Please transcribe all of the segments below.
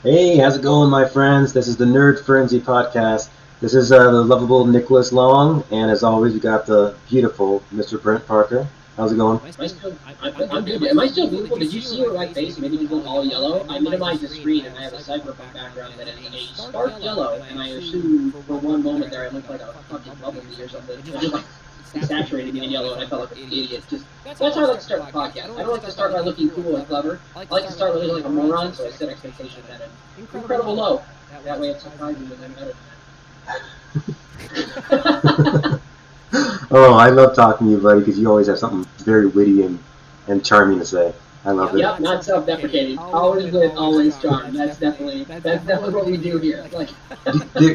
Hey, how's it going, my friends? This is the Nerd Frenzy podcast. This is the lovable Nicholas Long, and as always, we got the beautiful Mr. Brent Parker. How's it going? Am I still? I'm good. Am I still beautiful? Did you see where my face made me look all yellow? I minimized the screen and I have a cyberpunk background that is a stark yellow, and I assumed for one moment there I looked like a fucking bumblebee or something. It just like saturated me in yellow, and I felt like an idiot. Just that's how I like to start the podcast. I don't like to start by looking cool and clever. I like to start looking like a moron, so I set expectations at an incredible low. That way it surprises me and I'm better. Oh, I love talking to you, buddy, because you always have something very witty and charming to say. I love it. Yep, not self-deprecating. Always wit, always charm. That's definitely what we do here. Like,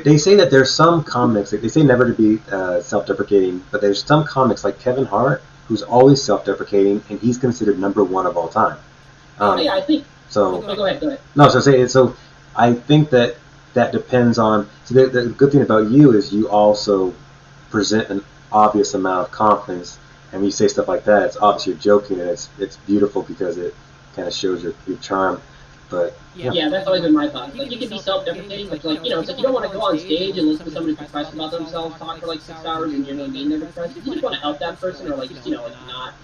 They say that there's some comics, like, they say never to be self-deprecating, but there's some comics like Kevin Hart, who's always self-deprecating, and he's considered number one of all time. yeah, I think. So. Oh, go ahead. No, so I think that depends on. So the good thing about you is you also present an obvious amount of confidence, and when you say stuff like that, it's obvious you're joking, and it's beautiful because it kind of shows your charm. But yeah, that's always been my thought. Like, you can be self-deprecating, but like, it's like you don't want to go on stage and listen to somebody depressed about themselves talk for like 6 hours and you're really mean they're depressed. You just want to help that person, or like like not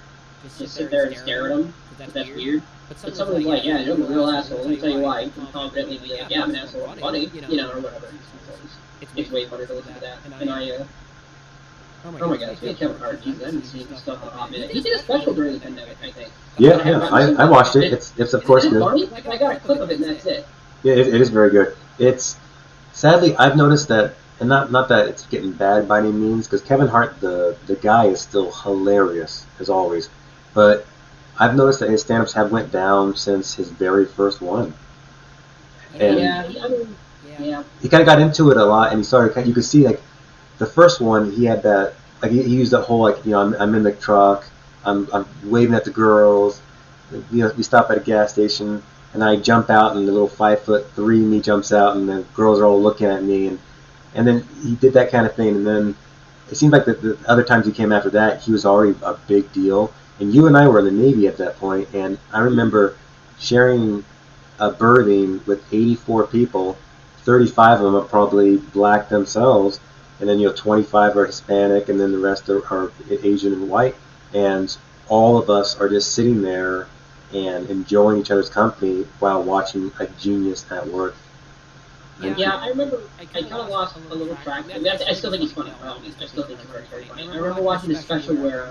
just sit there and stare at them. Because that's weird. But someone's like, yeah, you're a real asshole. Let me tell you why. You can confidently be like, yeah, I'm an asshole. I'm funny, or whatever. It's way funner to listen to that. And oh my god, it's Kevin Hart. Jesus, I haven't seen his stuff in a hot minute. He did a special during the pandemic, I think. Yeah, I watched it. It's of course good. Funny? Like, I got a clip of it and that's it. Yeah, it is very good. It's sadly I've noticed that, and not that it's getting bad by any means, because Kevin Hart the guy is still hilarious as always, but I've noticed that his stand-ups have went down since his very first one. And yeah. He kind of got into it a lot, and he started. You could see like the first one, he had that like he used that whole like I'm in the truck, I'm waving at the girls, we stop at a gas station, and I jump out, and the little 5'3" me jumps out, and the girls are all looking at me, and then he did that kind of thing, and then it seemed like the other times he came after that, he was already a big deal. And you and I were in the Navy at that point, and I remember sharing a berthing with 84 people. 35 of them are probably black themselves, and then 25 are Hispanic, and then the rest are Asian and white. And all of us are just sitting there and enjoying each other's company while watching a genius at work. Yeah, I remember I kind of lost a little track. I mean, I still think he's funny. I still think he's very funny. I remember watching a special where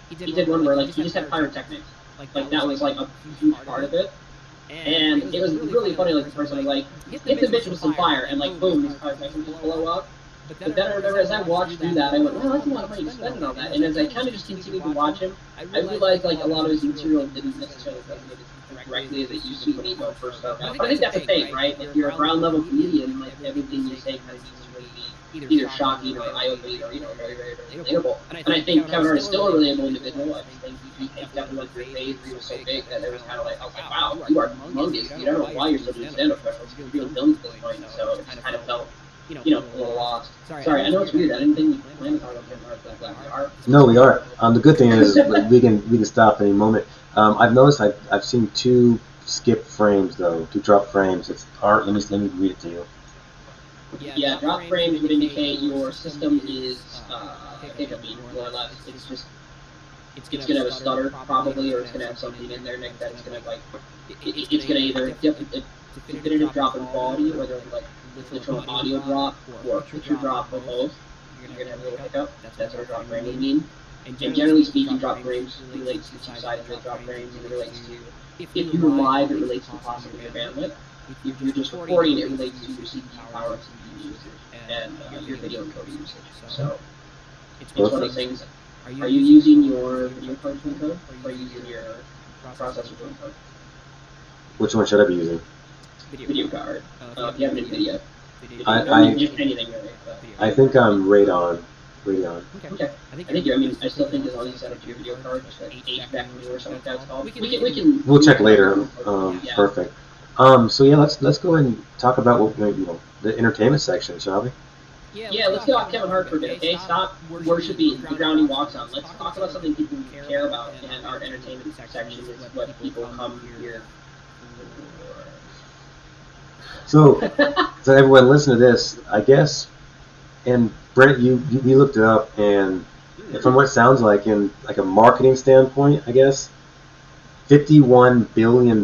he did one where like he just had pyrotechnics. Like that was like a huge part of it. And it was really funny, like the person was like, hit the bitch with some fire, and like boom, these pyrotechnics just blow up. But then I remember as I watched through that, I went, wow, that's a lot of money to spend on that. And as I kind of just continued to watch him, I realized like a lot of his material didn't necessarily resonate as directly as it used to when he first started out. But I think that's the thing, right? If you're a ground level comedian, like everything you say kind of needs to really be either shocking or eye-opening or very, very, very relatable. And I think Kevin Hart is still a relatable individual. I just think he definitely went through a phase where he was so big that it was kind of like, I was like, wow, you are humongous. I don't know why you're still doing stand-up specials. You're doing films at this point, so it just kind of felt a little lost. Sorry, I know it's weird. I didn't think we planned to talk about Kevin Hart, but glad we are. No, we are. The good thing is we can stop any moment. I've noticed I've seen two skip frames though, two drop frames. It's art. Let me read it to you. Yeah, drop frames would indicate your system is hiccuping, more or less. It's gonna have a stutter probably, or it's gonna have something in there Nick, that it's gonna like it's gonna either definitive drop in quality, whether like literal audio drop or picture drop or both. You're gonna have a little hiccup. That's what a drop frame would mean. And generally speaking, drop frames relates to two sides of the drop frames. It relates to if you're live, it relates to possibly your bandwidth. If you're just recording, it relates to your CPU power and CPU usage and your video encoding usage. So it's one of those things. Are you using your video card to encode, or are you using your processor to encode? Which one should I be using? Video card. If you have an NVIDIA. Just anything really. I think I'm Radeon. Okay. I think you're. I mean, I still think as long as you set up your video card, just like HVAC or something like that, it's called. We can. We'll check later. Yeah. Perfect. So yeah, let's go ahead and talk about what the entertainment section, shall we? Yeah, let's get off Kevin Hart for a bit, okay? Stop worshiping the ground he walks on. Let's talk about something people care about, and our entertainment section is what people come here for. So, so everyone listen to this, I guess. And Brent, you looked it up, and from what it sounds like, in like a marketing standpoint, I guess, $51 billion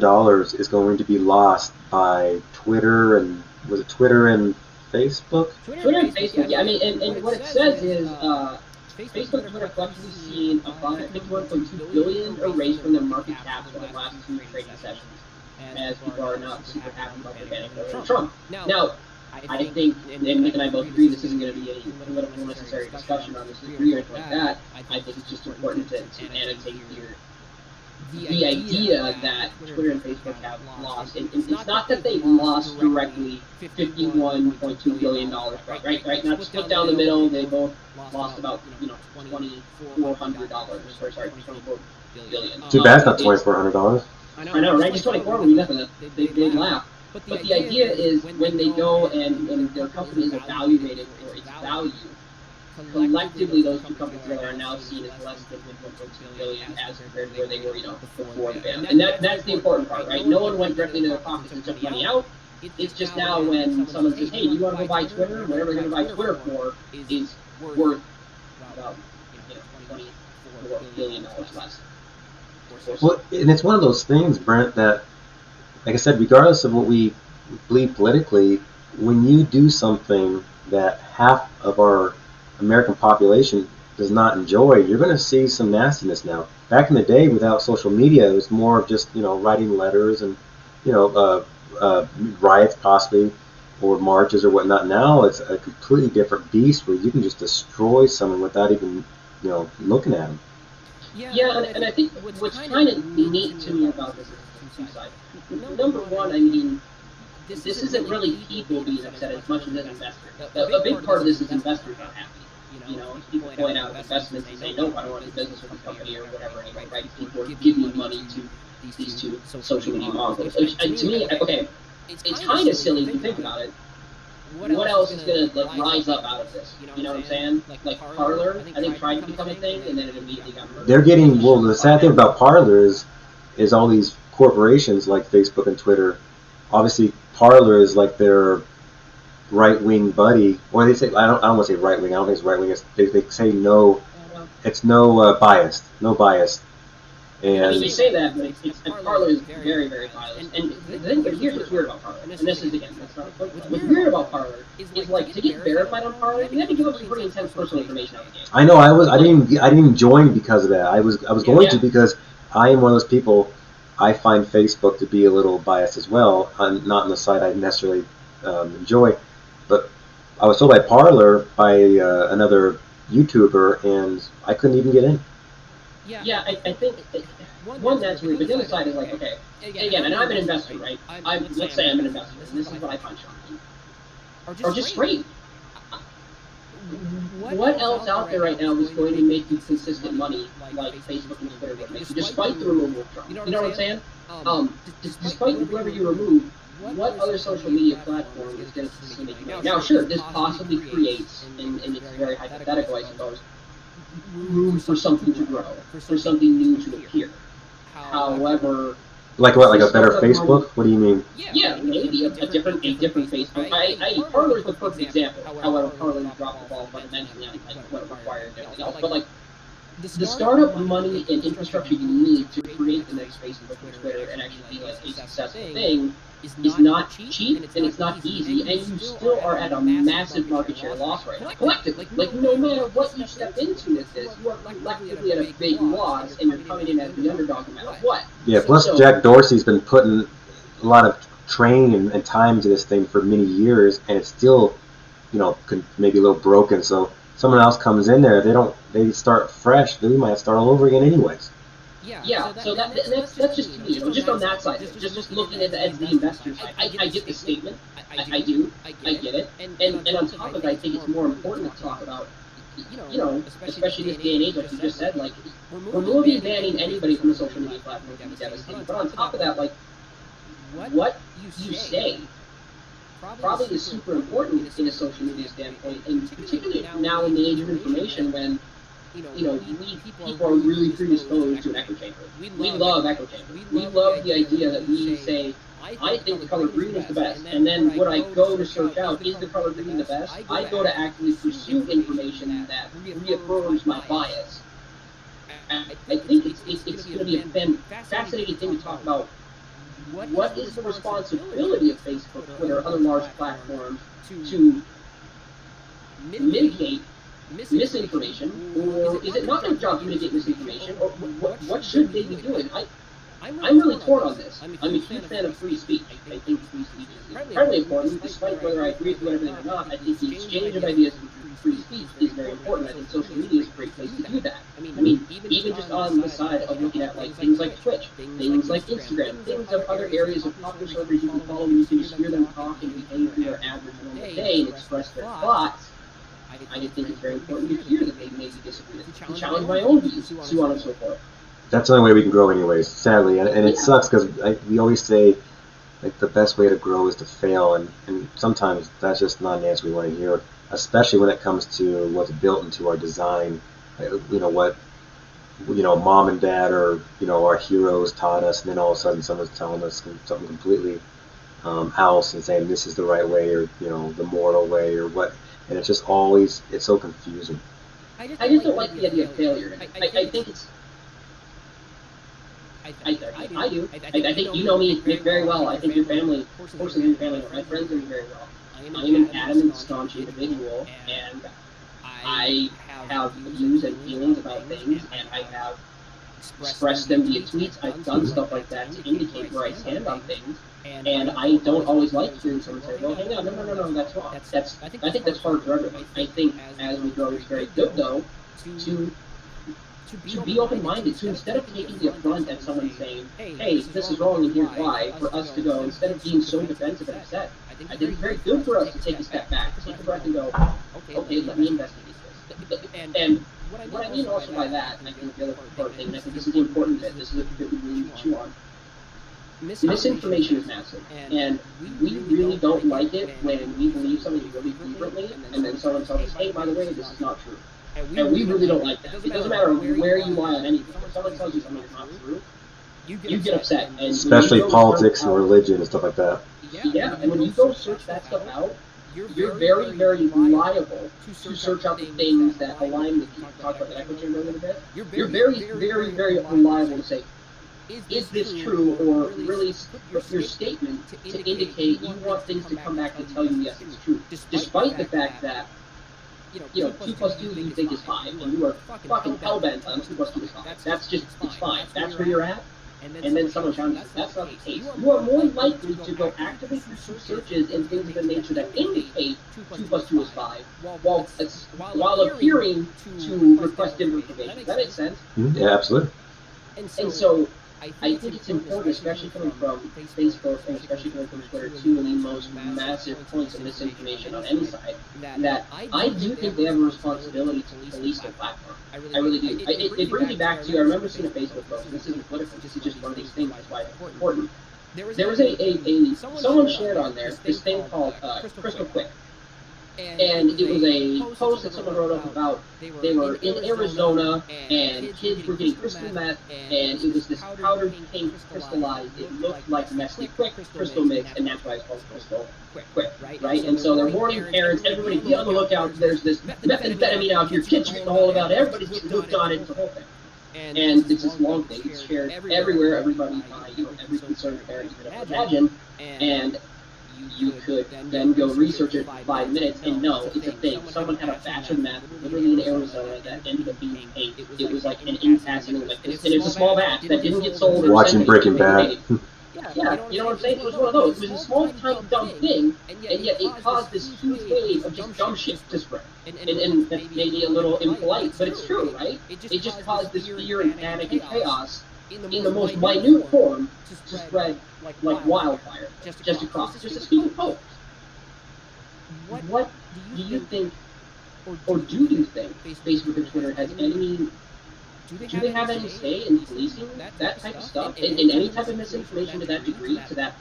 is going to be lost by Twitter and was it Twitter and Facebook? Twitter and Facebook, yeah. I mean, and what it says is Facebook and Twitter collectively seen about I think 1.2 billion erased from their market caps over the last 2 trading sessions, as people are not super happy about the banning of Trump. Now, I think, and Nick and I both agree, this isn't going to be any political necessary discussion on this degree or anything like that. I think it's just important to annotate here the idea that Twitter and Facebook have lost. It's not that they've lost directly $51.2 billion, right? Not split down the middle. They both lost about $2,400, or sorry, $24 billion. Too bad it's not $2,400. I know, right? Just 24 would be nothing. They laugh. But the idea is when they go and their company is evaluated for its value, collectively those two companies together are now seen as less than 1.2 billion as compared to where they were, before the ban. And that's the important part, right? No one went directly into their pockets and took money out. It's just now when someone says, hey, do you want to go buy Twitter? Whatever you're going to buy Twitter for is worth about $24 billion less. Well, and it's one of those things, Brent, that, like I said, regardless of what we believe politically, when you do something that half of our American population does not enjoy, you're going to see some nastiness now. Back in the day, without social media, it was more of just writing letters and riots possibly, or marches or whatnot. Now it's a completely different beast where you can just destroy someone without even looking at them. Yeah, and I think what's kind of neat to me about this is two sides. Number one, I mean, this isn't really people being upset as much as investors. A big part of this is investors not happy. People point out investments and say, nope, I don't want to do business with this company or whatever anyway, right? People are giving money to these two social media mongols. Which, to me, okay, it's kind of silly if you think about it. What else is going to rise up out of this? You know what I'm saying? Like Parler, I think tried to become a thing, and then it immediately got murdered. They're getting, well, the sad thing about Parler is all these corporations like Facebook and Twitter, obviously Parler is like their right-wing buddy, or they say, I don't want to say right-wing, I don't think it's right-wing, they say no, it's no bias. And I mean, you say that, but Parler is very, very biased. And here's what's weird about Parler, and this is, again, that's not what's weird about Parler is, like, to get verified on Parler, you have to give up some pretty intense personal information on the game. I know, I didn't even join because of that. I was going to, because I am one of those people. I find Facebook to be a little biased as well. I'm not on the side I necessarily enjoy, but I was told by Parler by another YouTuber, and I couldn't even get in. Yeah, I think one, that's weird, but the other side is like, okay, again, and I'm an investor, right? Let's say I'm an investor, and this is what I find shocking. Or just straight. What else out there right now is going to make you consistent money like Facebook and Twitter would make you, despite the removal of Trump? You know what I'm saying? Despite whoever you remove, what other social media platform is going to consistently make you money? Now, sure, this possibly creates, and it's very hypothetical, I suppose, room for something to grow, for something new to appear. However, like what? Like a better Facebook? What do you mean? Yeah, maybe a different Facebook. Parler is the perfect example. However, Parler dropped the ball fundamentally on what it required and everything else. But like the startup money and infrastructure you need to create the next Facebook and Twitter and actually be like a successful thing is not cheap and it's not easy, and you still are at a massive market share loss right now. Collectively, like no matter what you step into with this, you are collectively at a big loss, and you're coming in as the underdog no matter what. Yeah, plus Jack Dorsey's been putting a lot of training and time to this thing for many years, and it's still, maybe a little broken. So someone else comes in there, they start fresh, then we might start all over again anyways. Yeah, so that's just me, just on that side, just looking at the investor side. I get the statement, I do, I get it, and on top of it, I think it's more important to talk about, especially this day and age, like you just said, like, removing, banning anybody from a social media platform can be devastating, but on top of that, like, what you say probably is super important in a social media standpoint, and particularly now in the age of information when we people are really predisposed to an echo chamber. We love echo chambers. We love the idea that we say, I think the color green is the best, and then when I go to search out, is the color green the best? I go to actively pursue information that reaffirms my bias. I think it's going to be a fascinating thing to talk about. What is the responsibility of Facebook, Twitter, other large platforms to mitigate misinformation, or is it not their job to mitigate misinformation, or what should they be doing? I'm really torn on this. I'm a huge fan of free speech. I think free speech is incredibly important, despite whether I agree with everything or not. I think the exchange of ideas through free speech is very important. I think social media is a great place to do that. I mean, even just on the side of looking at like things like Twitch, things like Instagram, things of other areas of popular celebrities you can follow, and you can just hear them talk and behave through their average normal day and express their thoughts. I just think it's very important to hear that they maybe disagree, to challenge my own views, so on and so forth. That's the only way we can grow anyways, sadly. And it sucks because we always say like the best way to grow is to fail, and sometimes that's just not an answer we want to hear, especially when it comes to what's built into our design. What mom and dad or our heroes taught us, and then all of a sudden someone's telling us something completely else and saying this is the right way, or the moral way, or what. And it's just always, it's so confusing. I just don't like the idea of failure. I think it's, I do. I think you know me very well. I think your family, portions of your family, my friends know me very well. I am an adamant, staunch individual, and I have views and feelings about things, and I have expressed them via tweets. I've done stuff like that to indicate where I stand on things. And I don't always like hearing someone say, well, hang on, no, that's wrong. I think that's hard for everyone. I think as we grow, it's very good, though, to be open-minded, to instead of taking the affront at someone saying, hey, this is wrong and here's why, for us to go, instead of being so defensive and upset, I think it's very good for us to take a step back, take a breath and go, okay, let me investigate this. And what I mean also by that, and I think the other part thing, and I think this is the important bit, this is a bit we really need to chew on, misinformation is massive, and we really don't like it when we believe something really fervently, and then someone tells us, hey, by the way, this is not true. And we really don't like that. It doesn't matter where you lie on anything. If someone tells you something is not true, you get upset. And especially politics and religion and stuff like that. Yeah, and when you go search that stuff out, you're very, very liable to search out the things that align with you. Talk about the echo chamber a little bit. You're very, very, very liable to say, is this true, or really your statement to indicate you want things to come back to tell you yes, it's true, despite the fact that 2 plus 2 you think is 5, and you are fucking hellbent on 2 plus 2 is 5. That's just, it's fine. That's where you're at. And then someone challenges, that's not the case. You are more likely to go actively pursue searches and things of the nature that indicate 2 plus 2 is 5, while appearing to request different information. Does that make sense? Yeah, absolutely. And so, I think it's important, especially coming from Facebook and especially coming from Twitter, two of the most massive points of misinformation on any side, that I do think they have a responsibility to police their platform. I really do. It brings me back to, I remember seeing a Facebook post, and this isn't political, this is just one of these things, that's why it's important. There was someone shared on there this thing called Crystal Quick. And it was a post that someone wrote up about, they were in Arizona, and kids were getting crystal meth, and it was this powder became crystallized. It looked like Nestle Quick crystal mix, and that's why it's called Crystal Quick, right? And so they're warning parents, everybody be on the lookout, there's this methamphetamine out here, kids are getting a hold about it, everybody's getting hooked on it, it's a whole thing. And it's this long thing, it's shared everywhere, everybody, every concerned parent you could imagine, and you could then go research it for 5 minutes and know it's a thing. Someone had a batch of meth literally in Arizona that ended up being it was like an impassing, and it was a small batch that didn't get sold. Watching Breaking Bad. Yeah, you know what I'm saying? It was one of those. It was a small, tiny, dumb thing, and yet it caused this huge wave of just dumb shit to spread. And that's maybe a little impolite, but it's true, right? It just caused this fear and panic and chaos in the most minute form to spread like wildfire, just across, just a stupid post. What do you think, or do you think Facebook and Twitter has any, do they have any say in policing that type of stuff, in any type of misinformation to that degree, to that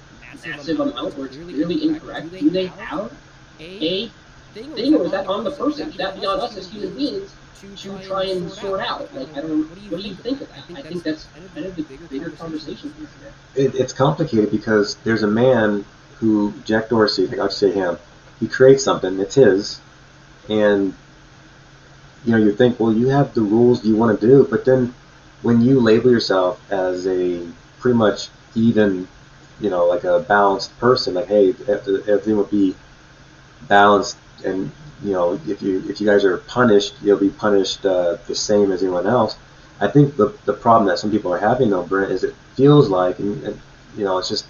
massive amount where it's clearly incorrect? Do they have a thing, or is that on the person? Should that be on us as human beings to try and sort out? Like, I don't. What do you think of that? I think that's kind of the bigger conversation here. It's complicated because there's a man who, Jack Dorsey, I think I'll just say him. He creates something, it's his, and you think, well, you have the rules you want to do, but then when you label yourself as a pretty much even, like a balanced person, like, hey, everything will be balanced, and if you guys are punished, you'll be punished the same as anyone else. I think the problem that some people are having, though, Brent, is it feels like, and it's just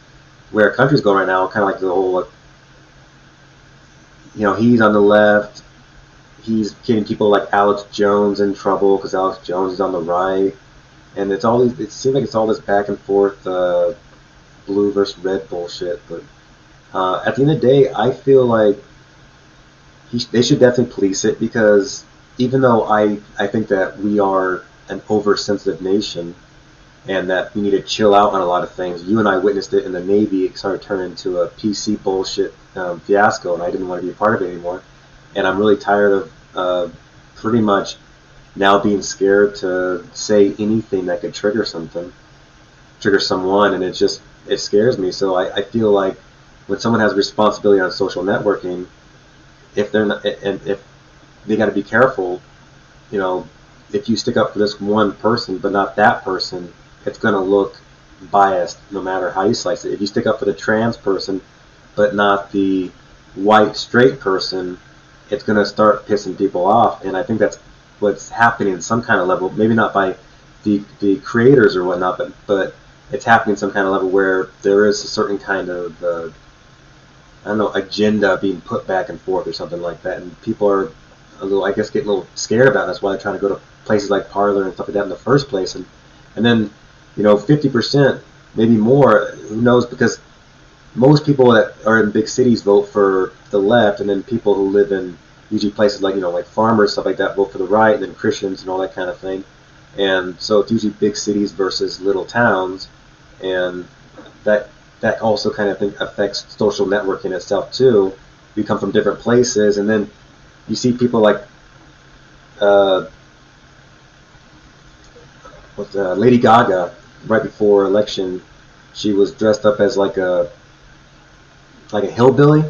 where our country's going right now, kind of like the whole, he's on the left, he's getting people like Alex Jones in trouble because Alex Jones is on the right, and it seems like it's all this back and forth, blue versus red bullshit. But at the end of the day, I feel like they should definitely police it, because even though I think that we are an oversensitive nation and that we need to chill out on a lot of things. You and I witnessed it in the Navy. It started turning into a PC bullshit fiasco, and I didn't want to be a part of it anymore. And I'm really tired of pretty much now being scared to say anything that could trigger someone, and it scares me. So I feel like when someone has a responsibility on social networking, if they're not, and if they got to be careful, if you stick up for this one person but not that person, it's going to look biased no matter how you slice it. If you stick up for the trans person but not the white straight person, it's going to start pissing people off. And I think that's what's happening in some kind of level, maybe not by the creators or whatnot, but it's happening some kind of level where there is a certain kind of agenda being put back and forth or something like that, and people are getting a little scared about it. That's why they're trying to go to places like Parler and stuff like that in the first place, and then 50%, maybe more, who knows, because most people that are in big cities vote for the left, and then people who live in usually places like like farmers, stuff like that, vote for the right, and then Christians and all that kind of thing. And so it's usually big cities versus little towns, and that also kind of affects social networking itself too. You come from different places, and then you see people like Lady Gaga. Right before election, she was dressed up as like a hillbilly,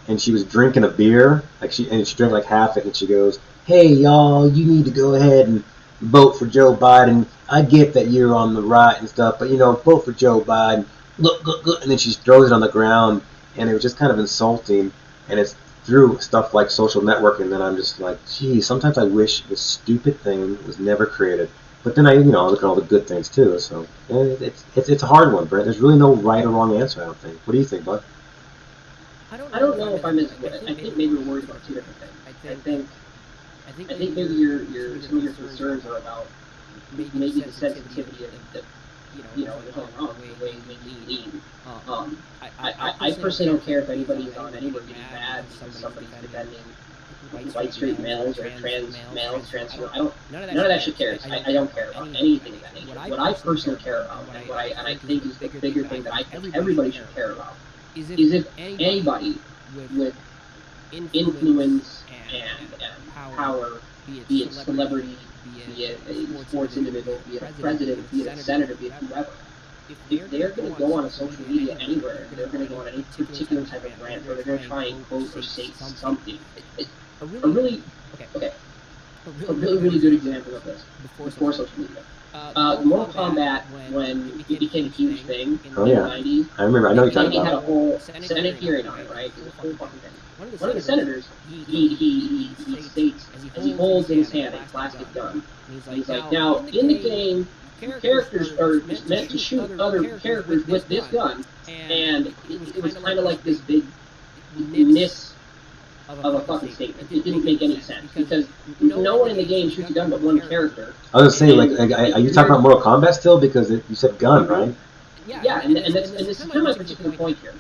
and she was drinking a beer, she drank like half it, and she goes, "Hey y'all, you need to go ahead and vote for Joe Biden. I get that you're on the right and stuff, but vote for Joe Biden. Look, and then she throws it on the ground, and it was just kind of insulting. And it's through stuff like social networking that I'm just like, geez, sometimes I wish this stupid thing was never created. But then I look at all the good things too. So it's a hard one, Brent. There's really no right or wrong answer, I don't think. What do you think, bud? I don't know if I'm as good. I think maybe we're worried about two different things. I think maybe some of your concerns are about maybe the sensitivity of the there's nothing wrong with the way we lean. I personally don't care if anybody's on anywhere getting bad because somebody's defending white straight males or trans males, I don't. None of that shit cares. I don't care about anything of that nature. What I personally care about, and I think is the bigger thing that I think everybody should care about, is if anybody with influence and power, be it celebrity, be it a sports individual, be it a president, be it a senator, be it whoever, if they're going to go on a social media anywhere, they're going to go on any particular type of rant, or they're going to try and quote or say something. A really good example of this before social media. Mortal Kombat, when it became a huge thing in the 90s, I remember. I know you're talking about. They had a whole Senate hearing on it, right? It was a whole fucking thing. One of the senators, he states, as he holds in his hand a plastic gun, he's like, now, in the game, characters are meant to shoot other characters with this gun, and it was kind of like this big miss of a fucking statement. It didn't make any sense, because no one in the game shoots a gun but one character. I was going to say, are you talking about Mortal Kombat still? Because you said gun, right? Yeah, and this is kind of my particular point here.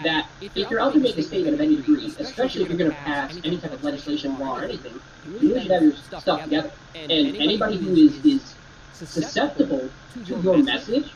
That if you're out to make a statement of any degree, especially if you're going to pass any type of legislation, law, or anything, you really should have your stuff together. And anybody who is susceptible to your message,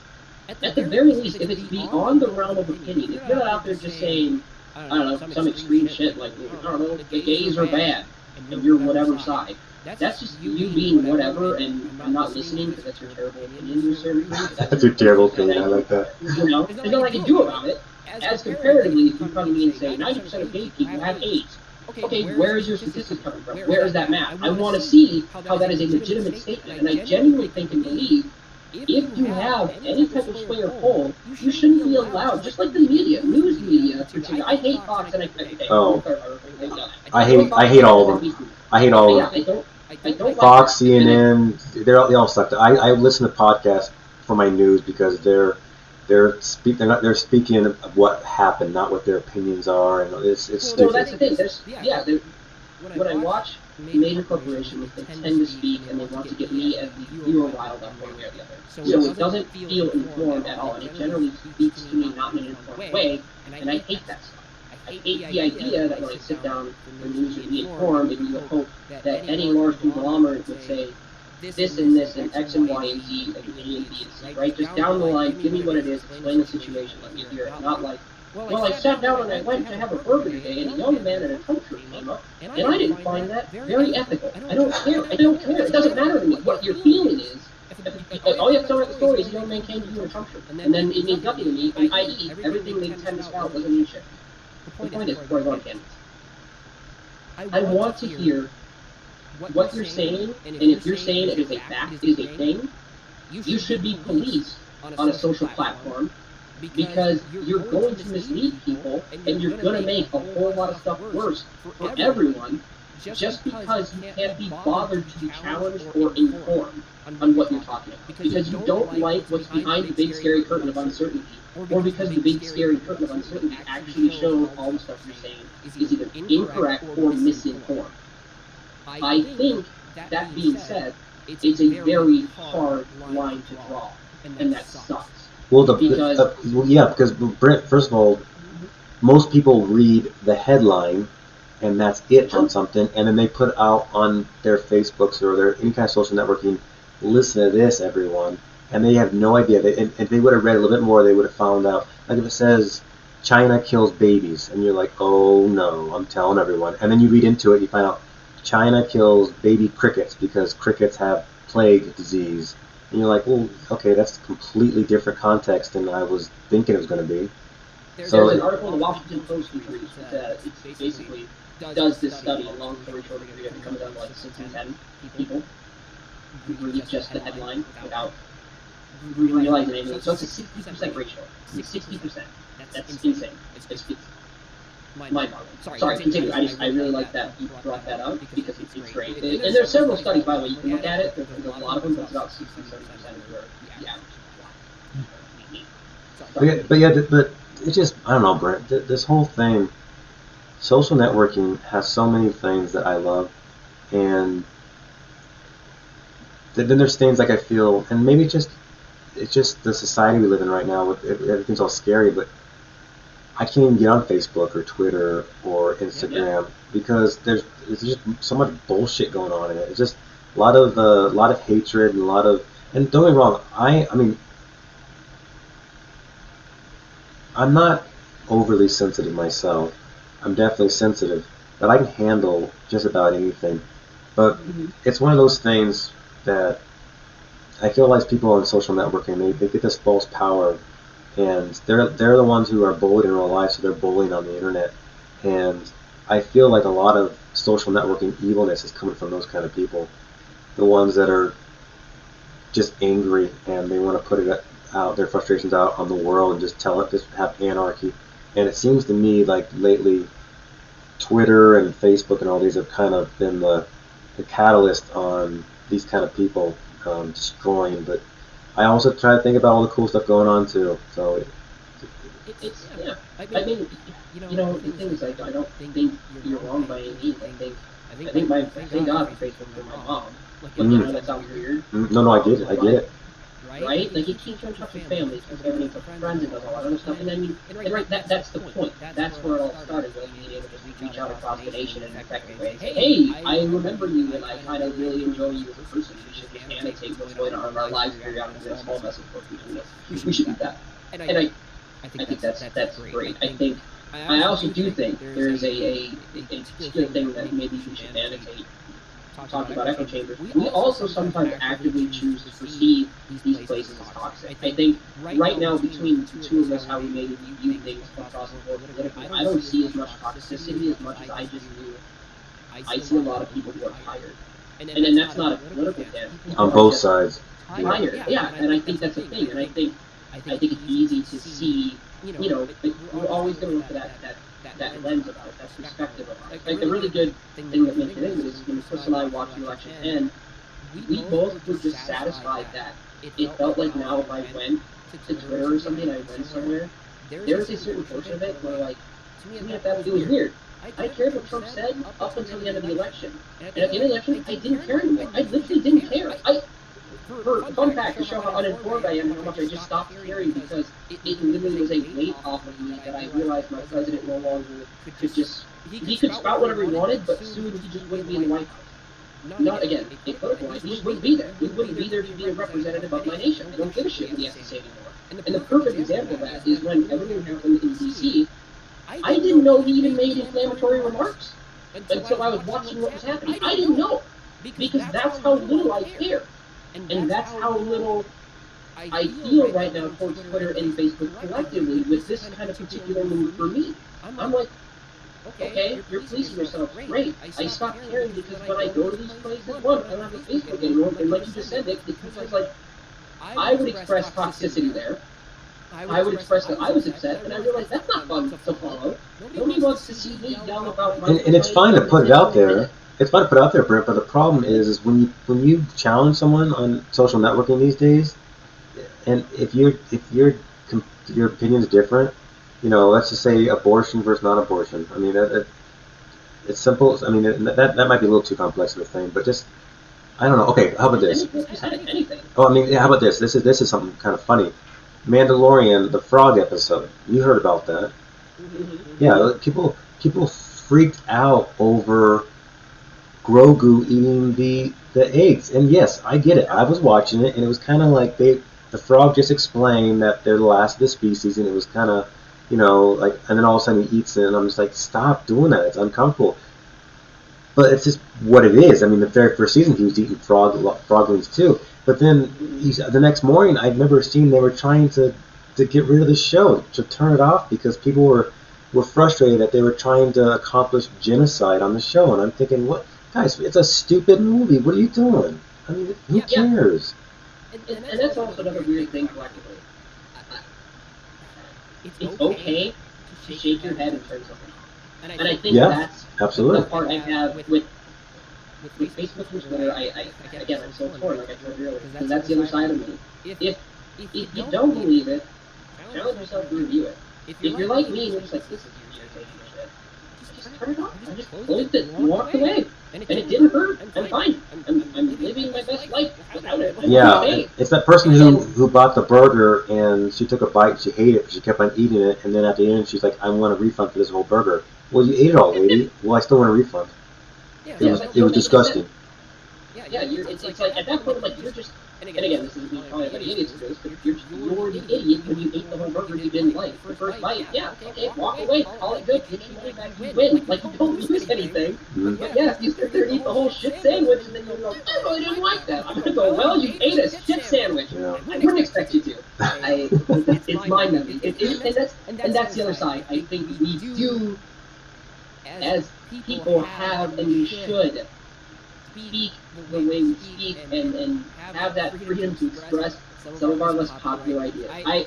at the very least, if it's beyond the realm of opinion, if you're not out there just saying, I don't know, some extreme shit like, I don't know, the gays are bad, and you're whatever side. That's just you being whatever, and I'm not listening because that's your terrible opinion to a certain degree. That's your terrible opinion. I like that. You know, there's nothing I can do about it. As comparatively, if you come to me and say 90% of gay people have AIDS, okay, where is your statistics coming from? Where is that math? I want to see how that is a legitimate statement, and I genuinely think and believe if you have any type of sway or pull, you shouldn't be allowed. Just like the media, news media, particularly. I hate Fox and I hate all of them. I hate all of them. I don't Fox, CNN, they all suck. I listen to podcasts for my news because they're speaking of what happened, not what their opinions are, and it's stupid. No, that's the thing. When I watch major corporations, they tend to speak and they want to get me as the viewer riled up one way or the other. So it doesn't feel informed at all, and it generally speaks to me not in an informed way, and I hate that stuff. I hate the idea that when I sit down for news to be informed, and you would hope that any large conglomerate would say this and this and X and Y and Z and A and B and C, right? Just down the line, give me what it is, explain the situation, let me hear it. Not like, well, I sat down and I went to have a burger today, and a young man in a tow truck came up, and I didn't find that very ethical. I don't care. It doesn't matter to me. What your feeling is, all you have to tell me the story is a young man came to you in a tow truck, and then it means nothing to me, and i.e., everything they tend to spout doesn't mean shit. The point is, before I go on canvas, I want to hear what you're saying, and if you're saying it is a fact, it is a thing, you should be policed on a social platform because you're going to mislead people and you're going to make a whole lot of stuff worse for everyone just because you can't be bothered to be challenged or informed on what you're talking about. Because you don't like what's behind the big scary curtain of uncertainty, or because the big scary curtain of uncertainty actually shows all the stuff you're saying is either incorrect or misinformed. I think, that being said, it's a very hard line to draw, and that sucks. Well, because Brent, first of all, most people read the headline, and that's it on something, and then they put out on their Facebooks or their any kind of social networking, listen to this, everyone, and they have no idea. If they would have read a little bit more, they would have found out. Like if it says China kills babies, and you're like, oh no, I'm telling everyone, and then you read into it, you find out China kills baby crickets because crickets have plague disease. And you're like, well, okay, that's a completely different context than I was thinking it was going to be. There's an article in the Washington Post that it basically does this study, and long story short, it comes down to like 6 and 10 people who read just the headline without realizing anything. So it's a 60% ratio. 60%. That's insane. It's mind-boggling. Sorry, continue. I really like that you brought that up because it's great. And there's several studies, by the way, you can look at it. There's a lot of them, but it's about 60-70% of where the average. But it's just, I don't know, Brent. This whole thing, social networking has so many things that I love, and then there's things like I feel, and maybe it's just the society we live in right now. Everything's all scary, but I can't even get on Facebook or Twitter or Instagram because there's just so much bullshit going on in it. It's just a lot of hatred and and don't get me wrong, I mean I'm not overly sensitive myself. I'm definitely sensitive, but I can handle just about anything. But it's one of those things that I feel like people on social networking, they get this false power. And they're the ones who are bullied in real life, so they're bullying on the internet. And I feel like a lot of social networking evilness is coming from those kind of people. The ones that are just angry and they want to put it out, their frustrations out on the world and just have anarchy. And it seems to me like lately Twitter and Facebook and all these have kind of been the catalyst on these kind of people destroying. But I also try to think about all the cool stuff going on too. So it's I mean, the thing is, like, I don't think you're wrong by any means. Thank God for Facebook for my mom. Like, that sounds weird. No, I get it. Right? Like, it keeps you in touch with family, keeps everything for friends, and does all that other stuff. And then that's the point. That's where it all started, with being able to just reach out across the nation in an effective way. Hey, I remember you, and I kind of really enjoy you as a person. We should just annotate what's going on in our lives periodically, a small message for between us. We should do that. And I think that's great. I think I also do think there is a particular thing that maybe we should annotate talking about echo chambers. We also sometimes actively choose to perceive these places as toxic. I think right now between the two of us, how we maybe view things across the board politically, I don't see as much toxicity as much as I just do. I see a lot of people who are tired. And then that's not a political stance. On both sides. Tired, yeah, and I think that's a thing. And I think it's easy to see, we're always going to look at that lens about it, that perspective about it. Like the really good thing that makes it is when Chris and I watched the election end, we both were just satisfied that it felt like now if I went to Twitter or something, I went somewhere, there was a certain portion of it where like, to me it was weird. I cared what Trump said up until the end of the election. And at the end of the election, I didn't care anymore. I literally didn't care. For fun fact, to show how uninformed I am and how much I just stopped caring because it literally was a weight off of me that I realized my president no longer could just, he could spout whatever he wanted, but soon he just wouldn't be in the White House. Not, again, a political line, he just wouldn't be there. He wouldn't be there to be a representative of my nation. I don't give a shit what he has to say anymore. And the perfect example of that is when everything happened in D.C., I didn't know he even made inflammatory remarks until I was watching what was happening. I didn't know, because that's how little I care. And that's how little I feel right now towards Twitter and Facebook collectively with this kind of particular move for me. I'm like, okay, you're policing yourself, great. I stopped caring because when I go to these places, one, I don't have a Facebook anymore, and like you just said, it feels like I would express toxicity there. I would express that I was upset, and I realized that's not fun to follow. Nobody wants to see me yell about my... And it's fine to put it out there. It's fun to put out there, Brent, but the problem is when you challenge someone on social networking these days, and if your opinion is different, let's just say abortion versus non-abortion. I mean, it's simple. I mean, that might be a little too complex of a thing, but just I don't know. Okay, how about this? Oh, I mean, yeah, how about this? This is something kind of funny. Mandalorian, the frog episode. You heard about that? Mm-hmm. Yeah, people freaked out over Grogu eating the eggs, and yes, I get it. I was watching it, and it was kind of like the frog just explained that they're the last of the species, and it was kind of, like, and then all of a sudden he eats it, and I'm just like, stop doing that. It's uncomfortable. But it's just what it is. I mean, the very first season he was eating froglings too. But then the next morning, I'd never seen they were trying to get rid of the show, to turn it off because people were frustrated that they were trying to accomplish genocide on the show. And I'm thinking, what? Guys, it's a stupid movie. What are you doing? I mean, who cares? And that's also another weird thing collectively. It's okay to shake your head and turn something off. And I think that's absolutely the part I have with Facebook and Twitter. Again, I'm so torn, like I told you earlier, because that's the other side of me. If you don't believe it, challenge yourself to review it. If you're like me and you're just like, this is irritating shit, just turn it off. I just closed it and walked away. And it didn't hurt. I'm fine. I'm living my best life without it. Yeah, it's that person who bought the burger and she took a bite and she hated it, but she kept on eating it, and then at the end she's like, I want a refund for this whole burger. Well, you ate it all, lady. Well, I still want a refund. It was disgusting. Yeah, it's like at that point, like you're just, and again, this is me calling everybody idiots for this, but you're the idiot when you ate the whole burger you didn't like. The first bite, okay, walk away, call it good, get your money back, you win. Like, you don't lose anything. Mm-hmm. But yeah, if you sit there and eat the whole shit sandwich, and then you're like, I really didn't like that. I'm gonna go, well, you ate a shit sandwich. Yeah. I wouldn't expect you to. It's mind-numbing. And that's the other side. I think we do, as people have, and we should, speak the way we speak and have that freedom to express some of our less popular ideas. I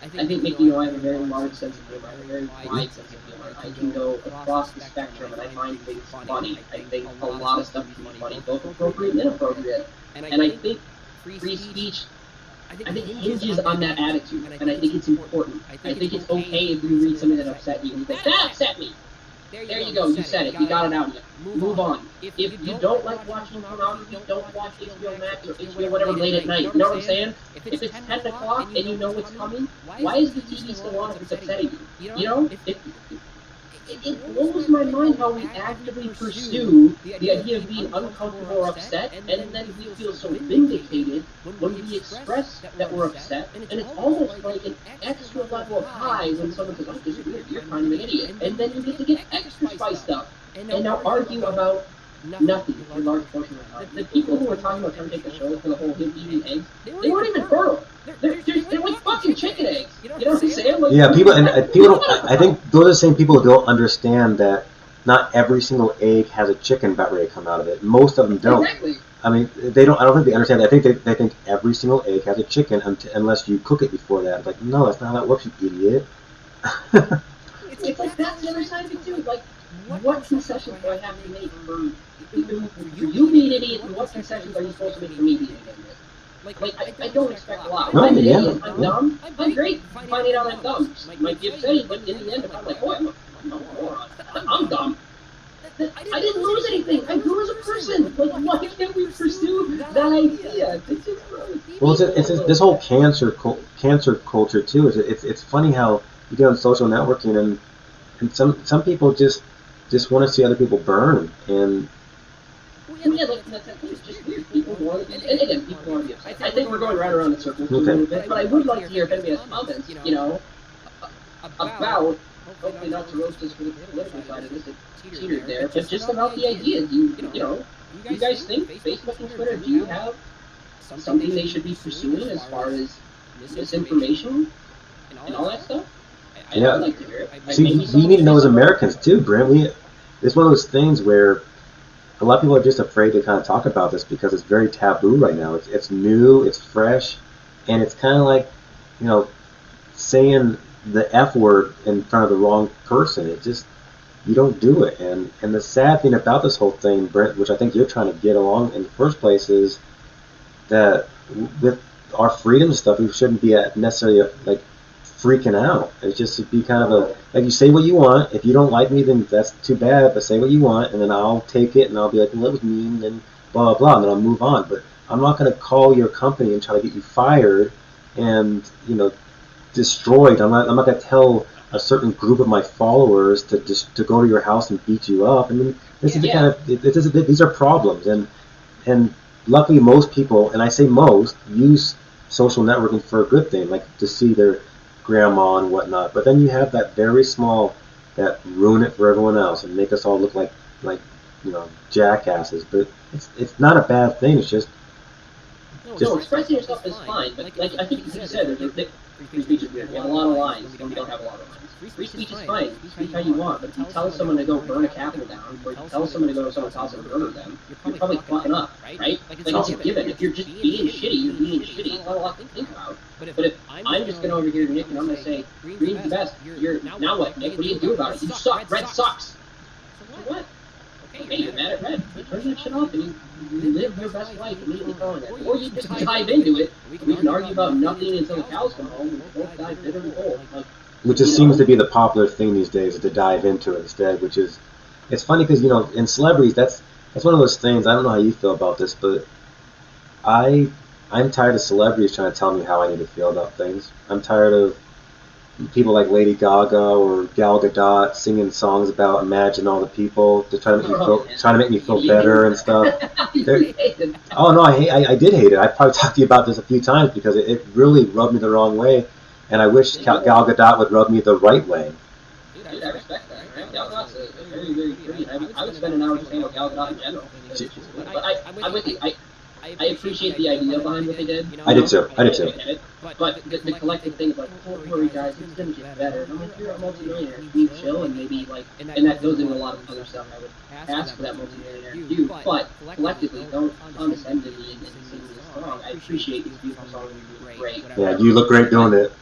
think, Mickey, I have a very large sense of humor. I have a very wide sense of humor. I can go across the spectrum and I find things funny. I think a lot of stuff can be funny, both appropriate and inappropriate. And I think free speech, I think it hinges on that attitude, and I think it's important. I think it's okay if you read something that upset you and you think, that upset me! There you go, you said it, you got it out yet. Move on. If you don't like watching pornography, don't watch HBO Max or HBO whatever late at night. You know what I'm saying? If it's 10 o'clock and you know what's coming, why is the TV still on if it's upsetting you? You know? it blows my mind how we actively pursue the idea of being uncomfortable or upset, and then we feel so vindicated when we express that we're upset, and it's almost like an extra level of high when someone says, "Oh, this is weird, you're kind of an idiot," and then you get to get extra spiced up and now argue about nothing for a large portion of the time. The people who were talking about trying to take the show for the whole him eating eggs, they weren't even fertile. They're like fucking chicken eggs. You know what I'm saying? Like, yeah, people don't. I think those are the same people who don't understand that not every single egg has a chicken about ready to come out of it. Most of them don't. Exactly. I mean, they don't. I don't think they understand. I think they think every single egg has a chicken unless you cook it before that. Like, no, that's not how that works, you idiot. It's like that's the other side of it too. Like, what concessions do I have to make for you being an idiot, and what concessions are you supposed to make for me being an idiot? Like I don't expect a lot. No, I'm an yeah, idiot, I'm dumb, I'm great finding out I'm dumb. Might be upsetting, but in the end, if I'm like, oh, I'm a moron, I'm dumb. I didn't lose anything. I grew as a person. Like, why can't we pursue that idea? It's just well, it's this whole cancer culture too. It's funny how you get on social networking and some people just want to see other people burn and. yeah, like, it's just weird. People want to, and again, people want to be upset. I think we're going right around in circles a little bit, but I would like to hear if anybody has comments, about, hopefully not to roast us for the political side of this, it's cheated there, but just about the ideas. You guys think Facebook and Twitter, do you have something they should be pursuing as far as misinformation and all that stuff? I'd like to hear it. See, we need to know as Americans too, Brent. It's one of those things where a lot of people are just afraid to kind of talk about this because it's very taboo right now. It's new, it's fresh, and it's kind of like, saying the F word in front of the wrong person. It just, you don't do it. And the sad thing about this whole thing, Brent, which I think you're trying to get along in the first place, is that with our freedom stuff, we shouldn't be necessarily like freaking out. It's just to be kind of like you say what you want. If you don't like me, then that's too bad, but say what you want, and then I'll take it, and I'll be like, well, it was mean, and blah, blah, blah, and then I'll move on. But I'm not going to call your company and try to get you fired and, destroyed. I'm not going to tell a certain group of my followers to go to your house and beat you up. I mean, this is the kind of, these are problems, and luckily most people, and I say most, use social networking for a good thing, like to see their grandma and whatnot. But then you have that very small that ruin it for everyone else and make us all look like jackasses. But it's not a bad thing. It's just expressing yourself is fine. But like I think you said, free speech is weird. We have a lot of lines, and we don't have a lot of lines. Free speech is fine. You speak how you want. But if you tell someone to go burn a Capitol down, or you tell someone to go to someone's house and murder them, you're probably fucking up, right? Like it's a given. If you're just being shitty, you're being shitty. It's not a lot to think about. But if I'm just going to over here to Nick and I'm going to say, Green's the best, now what, Nick? What do you do about it? You suck. Red sucks. So what? Okay, you're mad at Red. You turn that shit off and you live your best life immediately following that. Or you just dive into it. We can argue about nothing until the cows come home and we both dive bitter and cold. Which just seems to be the popular thing these days, is to dive into it instead, which is, it's funny because, in celebrities, that's one of those things, I don't know how you feel about this, but I'm tired of celebrities trying to tell me how I need to feel about things. I'm tired of people like Lady Gaga or Gal Gadot singing songs about Imagine All the People to try to make me feel better and stuff. Oh no, I did hate it. I probably talked to you about this a few times because it really rubbed me the wrong way, and I wish Gal Gadot would rub me the right way. Dude, I respect that. Right? Gal Gadot's a very, very pretty. I would spend an hour just saying about Gal Gadot in general. But I'm with you. I appreciate the idea behind what they did. I did too. But the collective thing is like, don't worry guys, it's gonna get better. And I'm like, you're a multimillionaire, you chill, and maybe and that goes into a lot of other stuff I would ask for that multimillionaire to do. But collectively, don't condescend to me and sing this song. I appreciate these beautiful songs, you're great. Yeah, you look great doing it.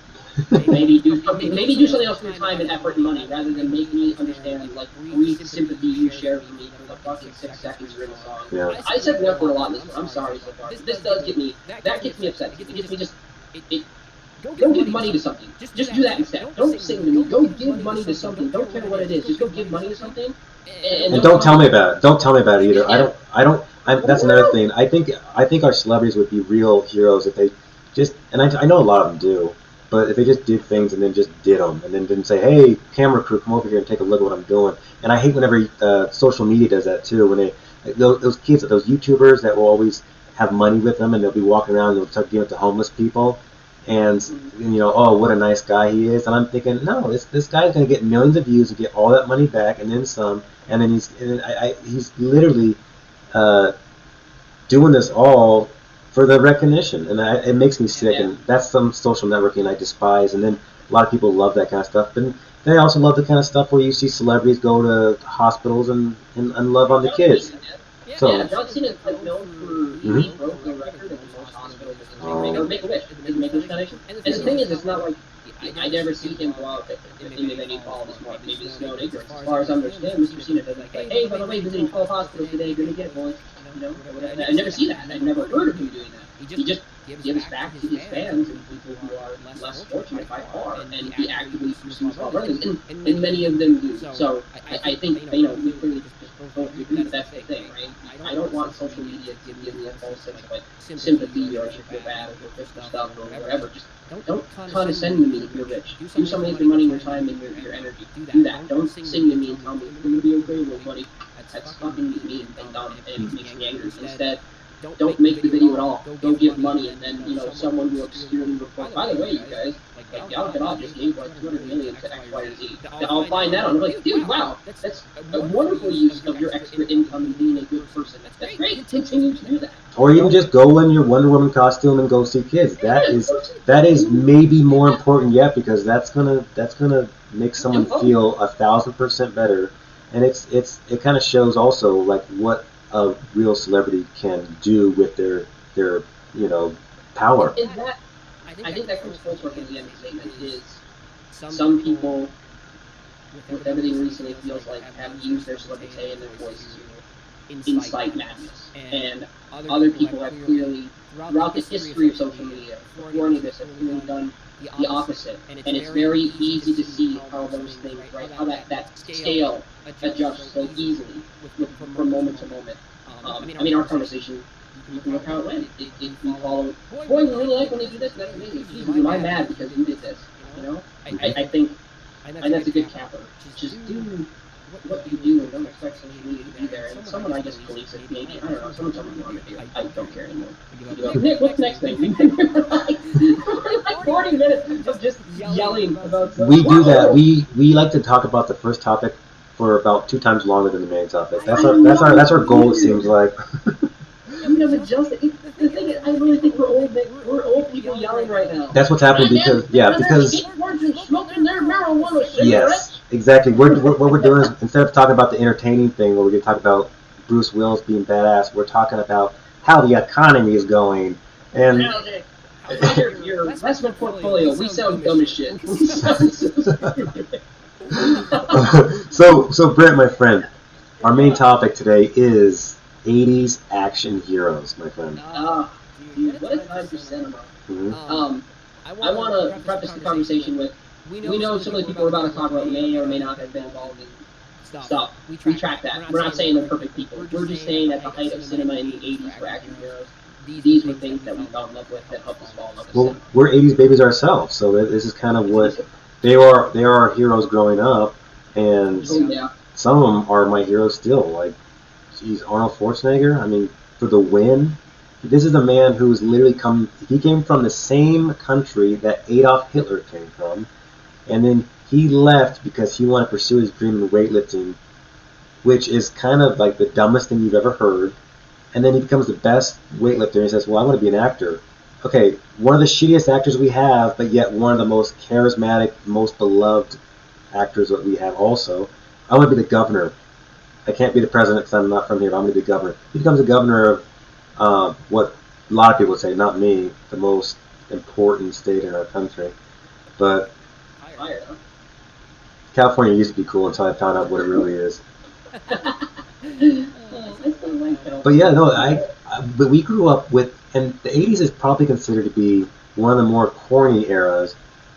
Maybe do something else with your time and effort and money rather than make me understand like brief sympathy you share with me for the fucking 6 seconds you're in the song. Yeah. I said the F word a lot in this one. I'm sorry so far. This does get me. That gets me upset. It gets me just. Go give money to something. Just do that instead. Don't sing to me. Go give money to something. Don't care what it is. Just go give money to something. And don't tell me about it. Don't tell me about it either. That's another thing. I think our celebrities would be real heroes if they just. And I know a lot of them do. But if they just did things and then just did them, and then didn't say, "Hey, camera crew, come over here and take a look at what I'm doing." And I hate whenever social media does that too. When they those kids, those YouTubers that will always have money with them, and they'll be walking around and they'll start giving it to homeless people, and oh, what a nice guy he is. And I'm thinking, no, this guy's gonna get millions of views and get all that money back and then some, and then he's literally doing this all for the recognition, and it makes me sick. Yeah. And that's some social networking I despise. And then a lot of people love that kind of stuff. And then I also love the kind of stuff where you see celebrities go to hospitals and love on the kids. So, John Cena is known for he broke the record of the most hospitals or Make-A-Wish, the Make-A-Wish Foundation. And the thing is, it's not like I never see him go out in any call this morning. Maybe it's no ignorance. As far as I understand, Mr. Cena doesn't say, "Hey, by the way, visiting 12 hospitals today, gonna get it, boys." I never see that. I've never heard of him doing that. He just gives back to his fans and people who are less fortunate by far, and he actively pursues small brothers, and many of them do. So I think we clearly just both agree that that's the thing, right? I don't want social media to give me a false sense of sympathy or I should feel bad or for stuff or whatever. Just don't condescend to me if you're rich. Do something with your money, your time, and your energy. Do that. Don't sing to me and tell me it's going to be okay, well, buddy. That's fucking mean and dumb, and it makes me angry. Instead, don't make the video at all. Don't give money, and then someone will obscurely report. By the way, you guys, like Gal Gadot just gave like $200 million to X, Y, and Z. I'll find that out. I'm like, dude, wow, that's a wonderful use of your extra income and being a good person. That's great. Continue to do that. Or even just go in your Wonder Woman costume and go see kids. That is maybe more important yet, because that's gonna make someone feel 1,000% better. And it kind of shows also like what a real celebrity can do with their power. I think that comes full circle at the end of the statement. Is some people with everything recently feels like have used their celebrity and their voice to incite madness, and other people have clearly throughout the history of social media, before any of this, have clearly done the opposite. And it's very easy to see how those things, right, how that scale adjusts so easily from moment to moment. I mean, our conversation, you can look how it went. If we follow, boy, we really like when you do this, that's amazing. Jesus, am I mad because you did this? I think, and that's a good capper. Just do what you do and don't expect social media to be there. And someone, I guess, police it, maybe. I don't know. Someone tell me what to do. I don't care anymore. Nick, what's next thing? like 40 minutes of just yelling about something. We do that. We like to talk about the first topic for about 2 times longer than the main topic. That's our goal. It seems like. The thing is, I really think we're old people yelling right now. That's what's happening because smoking their marijuana cigarettes. Yes, exactly. What we're doing is, instead of talking about the entertaining thing where we're going to talk about Bruce Willis being badass, we're talking about how the economy is going. And your investment portfolio, we sound dumb as shit. We sound so Brent, my friend, our main topic today is 80's action heroes, my friend. Dude, what a time for cinema. Mm-hmm. I want to preface the conversation with, we know some of the people we're about to talk about may or may not have been involved in stuff. We track that. We're not saying they're perfect people. We're just saying at the height of cinema in the 80's for action heroes, these were things that we fell in love with that helped us fall in love with cinema. We're 80's babies ourselves, so this is kind of what they are our heroes growing up, and some of them are my heroes still. Like, geez, Arnold Schwarzenegger, I mean, for the win. This is a man who's literally he came from the same country that Adolf Hitler came from, and then he left because he wanted to pursue his dream in weightlifting, which is kind of like the dumbest thing you've ever heard. And then he becomes the best weightlifter, and he says, well, I want to be an actor. Okay, one of the shittiest actors we have, but yet one of the most charismatic, most beloved actors that we have also. I want to be the governor. I can't be the president because I'm not from here, but I'm going to be the governor. He becomes the governor of what a lot of people would say, not me, the most important state in our country. But California used to be cool until I found out what it really is. But yeah, no, but we grew up with, and the 80's is probably considered to be one of the more corny eras,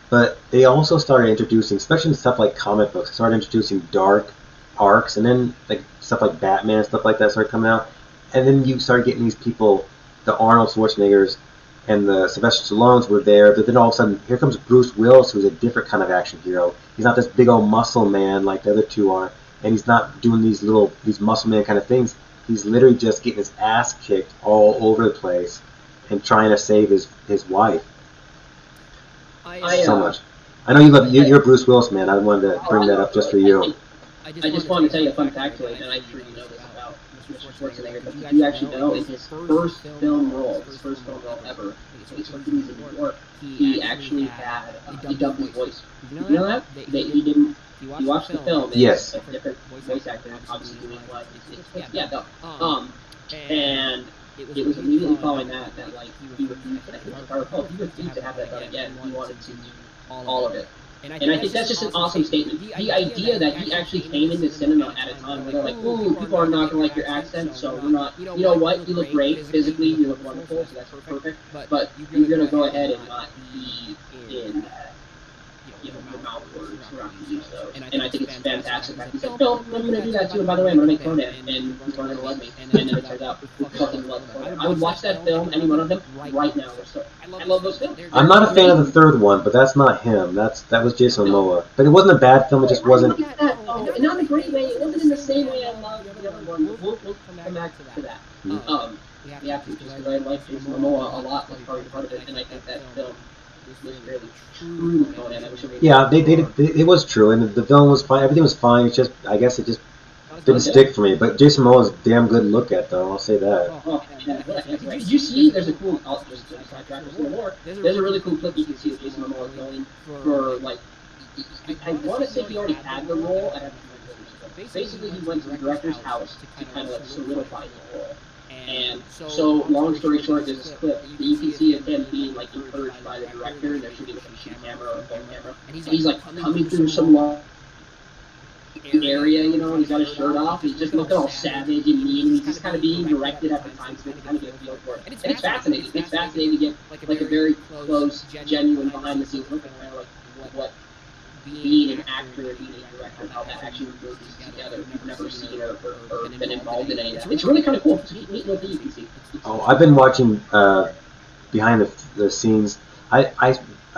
but they also started introducing, especially stuff like comic books, started introducing dark arcs, and then like stuff like Batman, stuff like that started coming out, and then you started getting these people, the Arnold Schwarzeneggers, and the Sylvester Stallones were there, but then all of a sudden, here comes Bruce Willis, who's a different kind of action hero. He's not this big old muscle man like the other two are, and he's not doing these muscle man kind of things. He's literally just getting his ass kicked all over the place and trying to save his wife. So much. I know you're a Bruce Willis man. I wanted to bring that up just for you. I just wanted to tell you a fun factoid, and I'm sure you know this about Mr. Schwarzenegger, but did you actually know in his first film role ever, he was in New York, he actually had, he dubbed his voice. Did you know that? He didn't, he watched the film, and yes. It's a different voice actor, obviously doing what, yeah, dub. And it was immediately following that like, he refused, if I recall, he refused to have that done again. He wanted to do all of it. And I think that's just an awesome statement. The idea that he actually came into cinema at a time where they're like, ooh, people are not going to like your accent, so we're not, you know what, you look great, physically, you look wonderful, so that's perfect, but you're going to go ahead and not be in, your mouth words around to do so. And I think it's fantastic. He's like, no, I'm going to do that too, and by the way, I'm going to make Conan, and people are going to love me. And then it turns out, we fucking love Conan. I would watch that film, any one of them, right now. So I love those films. I'm not a fan of the third one, but that's not him. That was Jason Momoa. But it wasn't a bad film, it just wasn't... Oh, not in a great way. It wasn't in the same way I love the other one. We'll come back to that. We have to, just because I like Jason Momoa a lot, was probably part of it, and I think that film was really true to Conan. Yeah, it was true, and the film was fine. Everything was fine. It's just, I guess it just didn't stick for me. But Jason Momoa is a damn good to look at, though. I'll say that. Did you see? There's a cool. There's a really cool clip you can see of Jason Momoa going for like. I want to say he already had the role. Basically, he went to the director's house to kind of like solidify the role. And so, long story short, there's this clip that you can see of him being like encouraged by the director, and they're shooting with a shoot camera or a phone camera, and he's like coming through some long area, you know, and he's got his shirt off, and he's just looking all savage and mean, and he's just kind of being directed at the time, so they can kind of get a feel for it. And it's fascinating. It's fascinating to get like a very close, genuine behind the scenes look at kind of like what being an actor and being a director, how that actually works together. You've never seen or been involved in any of that. It's really kind of cool. It's neat what you can see. Oh, I've been watching behind the scenes. I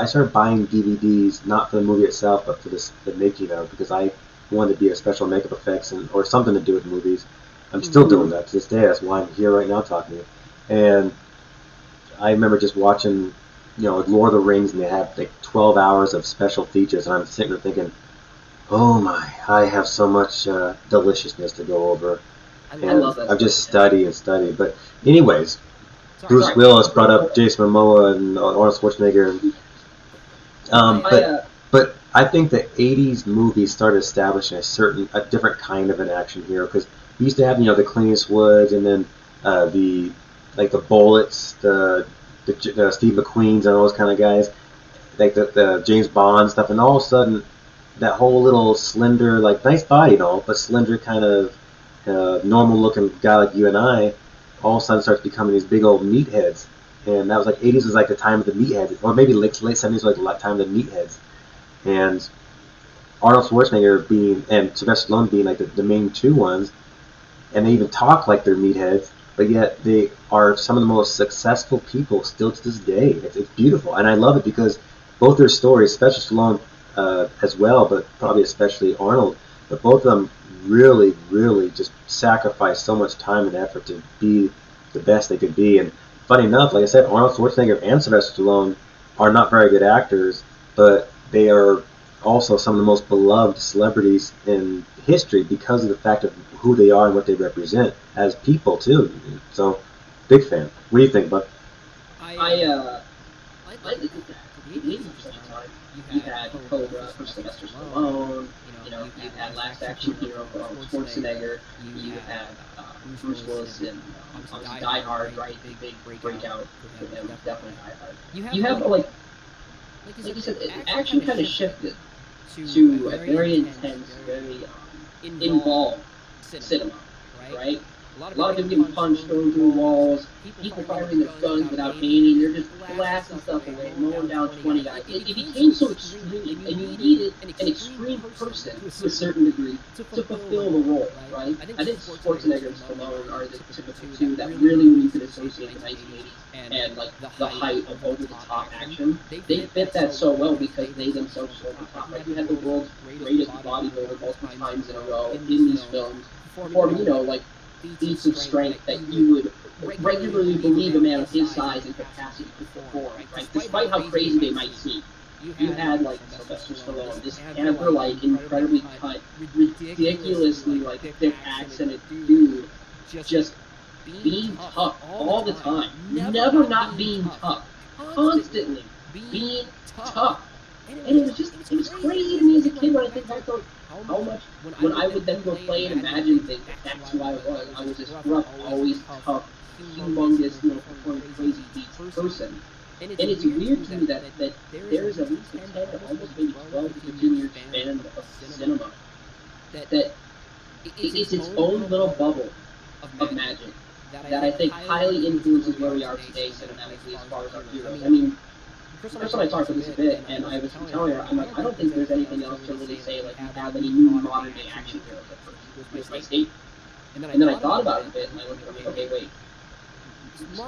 started buying DVDs not for the movie itself, but for the making of, because I wanted to be a special makeup effects or something to do with movies. I'm still doing that to this day. That's why I'm here right now talking to you. And I remember just watching, like Lord of the Rings, and they have like 12 hours of special features, and I'm sitting there thinking, oh my, I have so much deliciousness to go over. And I love that. I've just studied and studied. But anyways, Bruce Willis brought up Jason Momoa and Arnold Schwarzenegger. But I think the 80's movies started establishing a different kind of an action hero, because we used to have, the Clint Eastwoods, and then the Bullets, the Steve McQueens and all those kind of guys, like the James Bond stuff, and all of a sudden that whole little slender, like nice body and all, but slender kind of normal looking guy like you and I, all of a sudden starts becoming these big old meatheads. And that was like 80's was like the time of the meatheads, or maybe late 70's was like the time of the meatheads. And Arnold Schwarzenegger and Sylvester Stallone being like the main two ones, and they even talk like they're meatheads, but yet they are some of the most successful people still to this day. It's beautiful, and I love it because both their stories, especially Stallone as well, but probably especially Arnold, but both of them really, really just sacrificed so much time and effort to be the best they could be. And funny enough, like I said, Arnold Schwarzenegger and Sylvester Stallone are not very good actors, but they are also some of the most beloved celebrities in history because of the fact of who they are and what they represent as people too. So, big fan. What do you think, bud? I think that you had Cobra for Sylvester Stallone. You had Last Action Hero for Arnold Schwarzenegger. You had Bruce Willis in obviously Die Hard, right? The big breakout for him, definitely Die Hard. You have like you said, action kind of shifted to a very intense, very involved cinema, right? A lot of people getting punched, thrown through walls, people firing their guns without aiming. They're just blasting stuff away, mowing down 20 guys. It became so extreme, and you needed an extreme person to a certain degree to fulfill the role, right? I think Schwarzenegger and Stallone are the typical two that really, when you could associate the 1980s and like the height of over-the-top action, they fit that so well because they themselves were over the top. Like you had the world's greatest bodybuilder multiple times in a row in these films, performing, you know, like feats of strength that you would regularly believe a man of his size and capacity could perform, right? Despite how crazy they might seem. You had, like, Sylvester Stallone, this Hamper-like, incredibly cut, ridiculously, like, thick accented dude, just being tough all the time. Never not being tough. Constantly being tough. And it was crazy to me as a kid when I think back to how much, when I would then go play and imagine that that's who I was. I was this rough, always tough, humongous, you know, performing crazy feats person. And it's weird to me that there is at least a 10 to almost maybe 12 to 15 year span of cinema that it's its own little bubble of magic that I think highly influences where we are today cinematically as far as our heroes. I mean, first time I talked about this a bit, and I was telling her, I'm like, I don't think there's anything else to really say, like, you have any new modern day action heroes at first. Was my statement. And then I thought about it a bit, and I looked at it, okay, wait.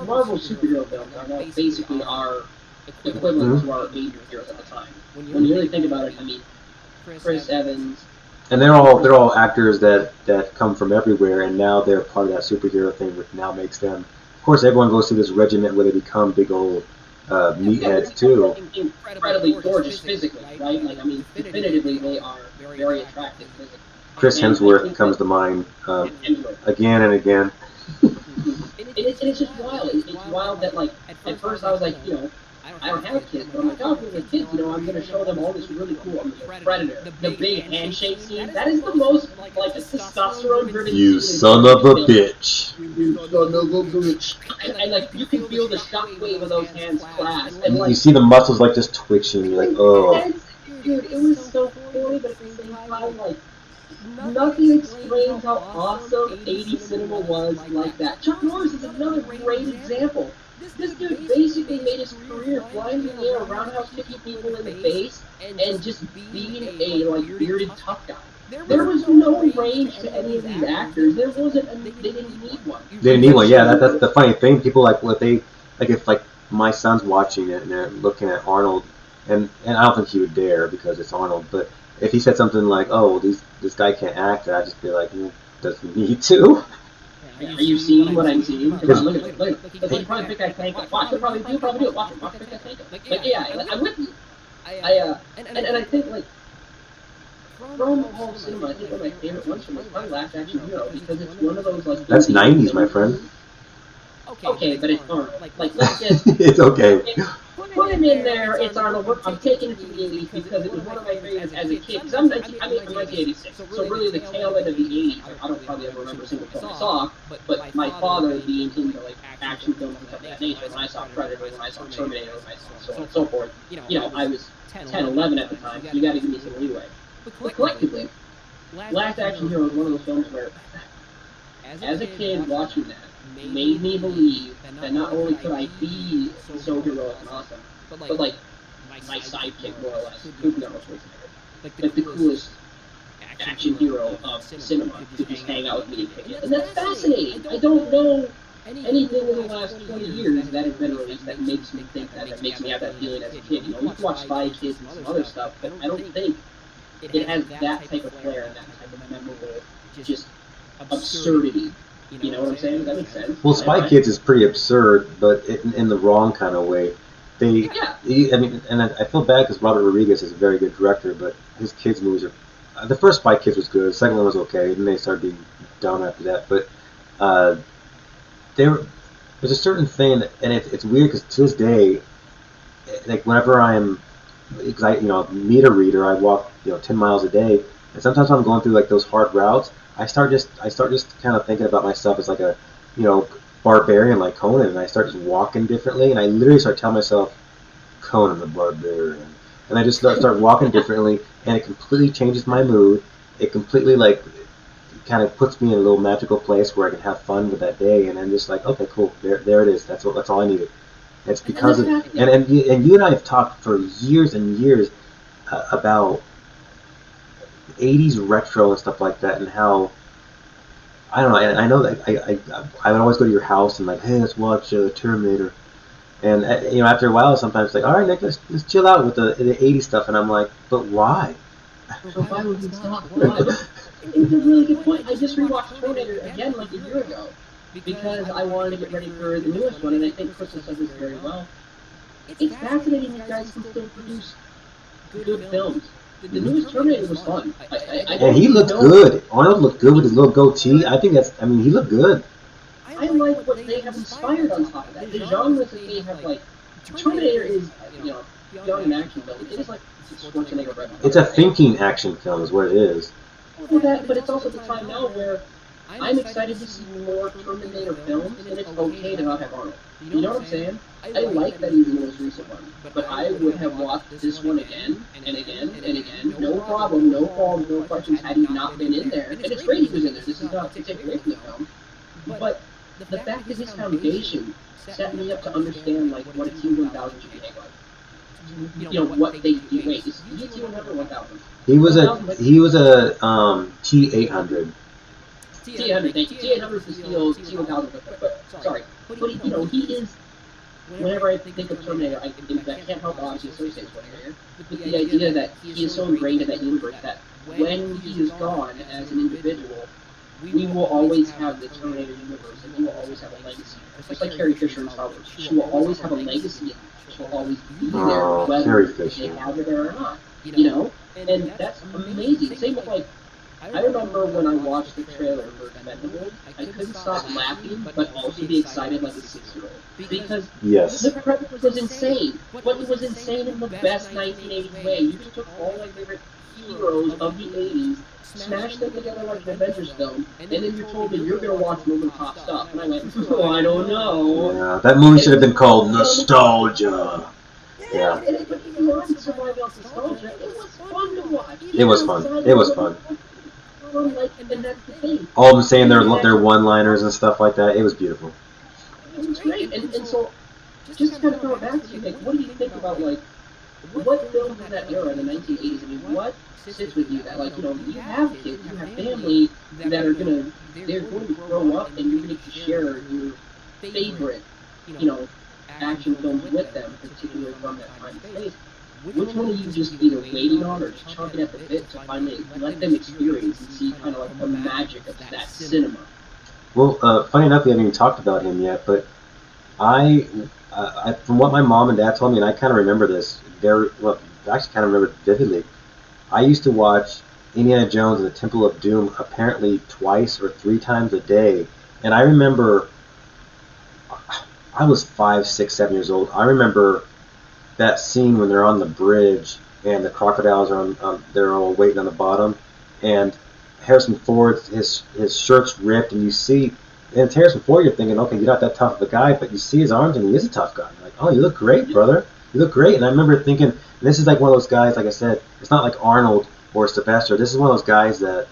Marvel superhero films are now basically our equivalent to our 80s heroes at the time. When you really think about it, I mean, Chris Evans. And they're all actors that come from everywhere, and now they're part of that superhero thing, which now makes them. Of course, everyone goes through this regiment where they become big old meatheads too. Incredibly gorgeous physically, right? Like, I mean, definitively they are very attractive physically. Chris Hemsworth comes to mind again and again. It's just wild. It's wild that, like, at first I was like, you know, I don't have kids, but I'm like, oh, if we have kids, you know, I'm going to show them all this really cool, Predator, the big handshake scene. That is the most, like, a testosterone-driven scene. You son of a bitch. You son of a bitch. And, like, you can feel the shockwave of those hands clasped. And, like, you see the muscles, like, just twitching. You're like, oh. Dude, it was so funny, but at the same time, like, nothing explains how awesome 80s cinema was like that. Chuck Norris is another great example. This dude basically made his career flying in the air, roundhouse kicking people in the face, and just being a, like, bearded tough guy. There was no range to any of these actors. There wasn't. They didn't need one. They didn't need one. Yeah, that's the funny thing. People like what they like. If like my son's watching it and they're looking at Arnold, and I don't think he would dare because it's Arnold. But if he said something like, "Oh, this guy can't act," I'd just be like, "Does he need to?" Are you seeing what I'm seeing? Look at it. Look, you probably pick that tank up. Watch it, probably do it. Watch it pick that tank up. Like, yeah, I'm with you. And I think, like, from all cinema, I think one of my favorite ones from is probably Last Action Hero, because it's one of those, like... That's 90s, my friend. Okay, but it's Arnold. Like, let's just... It's okay. Put him in there, it's Arnold. I'm taking it to the 80s because it was one of my favorites as a kid. Because I'm 1986, so really the tail end of the 80s, I don't probably ever remember a single film I saw, but my father being into, like, action films and stuff of that nature, when I saw Predator, when I saw Terminator, when I saw so on and so forth, you know, I was 10, 11 at the time, so you gotta give me some leeway. But collectively, Last Action Hero is one of those films where, as a kid watching that, made me believe that not only could I be so heroic and awesome, but like my sidekick more or less, Arnold Schwarzenegger, like the coolest action hero of cinema, to just hang out with me and kick it. And that's fascinating. I don't know anything in the last 20 years that has been released that makes me think that makes me have that feeling as a kid. You know, we can watch Spy Kids and some other stuff, but I don't think it has that type of flair and that type of memorable, just absurdity. You know what I'm saying? Does that make sense? Well, Spy Kids is pretty absurd, but in the wrong kind of way. I mean, and I feel bad because Robert Rodriguez is a very good director, but his kids' movies are... the first Spy Kids was good, the second one was okay, and then they started being dumb after that. But there's a certain thing, and it's weird because to this day, like whenever I'm... Because I, meet a reader, I walk, 10 miles a day, and sometimes when I'm going through like those hard routes, I start just kind of thinking about myself as like a, barbarian like Conan, and I start just walking differently, and I literally start telling myself, Conan the Barbarian, and I just start walking differently, and it completely changes my mood. It completely like kind of puts me in a little magical place where I can have fun with that day, and I'm just like, okay, cool, there it is. That's all I needed. It's because of and you and I have talked for years and years about 80's retro and stuff like that, and how I don't know. I know that I would always go to your house and like, hey, let's watch Terminator, and after a while, sometimes it's like, all right, Nick, let's chill out with the 80's stuff, and I'm like, but why? So why would we stop? It's a really good point. I just rewatched Terminator again like a year ago because I wanted to get ready for the newest one, and I think Crystal said this very well. It's fascinating that guys can still produce good films. The newest Terminator was fun. And he looked good. Arnold looked good with his little goatee. I think he looked good. I like what they have inspired on top of that. The genres that they have, like, Terminator is, beyond an action film. It is like Schwarzenegger Red. It's a thinking action film is what it is. Well, but it's also the time now where I'm excited to see more Terminator films, and it's okay to not have Arnold. You know what I'm saying? I like that he's the most recent one, but I would have watched this one again and again and again. No problem, no qualms, no questions had he not been in there. And it's great he was in there. This is not to take away from the film. But the fact that his foundation set me up to understand like what a T-1000 should be like. What they do. Wait, is he T-100 or 1000? He was a T-800. T-800, thank you. T-800 is the steel T-1000, but sorry. But he is. Whenever I think of Terminator, I can't help but obviously associate Terminator with the idea that he is so ingrained in that universe that when he is gone as an individual, we will always have the Terminator universe, and he will always have a legacy. Just like Carrie Fisher in Star Wars, she will always have a legacy, and she will always be there, whether they have it there or not. And that's amazing. Same with like. I remember when I watched the trailer for Expendables, I couldn't stop laughing, but also be excited like a 6-year-old. Because the prep was insane. But it was insane in the best 1980s way. You just took all my favorite heroes of the 80s, smashed them together like an Avengers film, and then you're told that you're going to watch over the top stuff. And I went, oh, I don't know. Yeah, that movie should have been called Nostalgia. Yeah. And it wasn't surviving off nostalgia. It was fun to watch. It was fun. It was fun. And that's the thing. All of them saying their one-liners and stuff like that. It was beautiful. It was great. And so, just to kind of throw it back to you, like, what do you think about, like, what films in that era, in the 1980s? I mean, what sits with you that, like, you have kids, you have family that are they're going to grow up and you're going to share your favorite, action films with them, particularly from that time and space. Which one are you just either waiting on or just chomping at the bit to finally let them experience and see kind of like the magic of that cinema? Well, funny enough, we haven't even talked about him yet, but I from what my mom and dad told me, and I kind of remember this I actually kind of remember it vividly. I used to watch Indiana Jones and the Temple of Doom apparently twice or 3 times a day, and I remember I was 5, 6, 7 years old. I remember that scene when they're on the bridge and the crocodiles are they're all waiting on the bottom, and Harrison Ford, his shirt's ripped, and you see, and it's Harrison Ford, you're thinking, okay, you're not that tough of a guy, but you see his arms, and he is a tough guy. You're like, oh, you look great, brother. You look great. And I remember thinking, and this is like one of those guys, like I said, it's not like Arnold or Sylvester. This is one of those guys that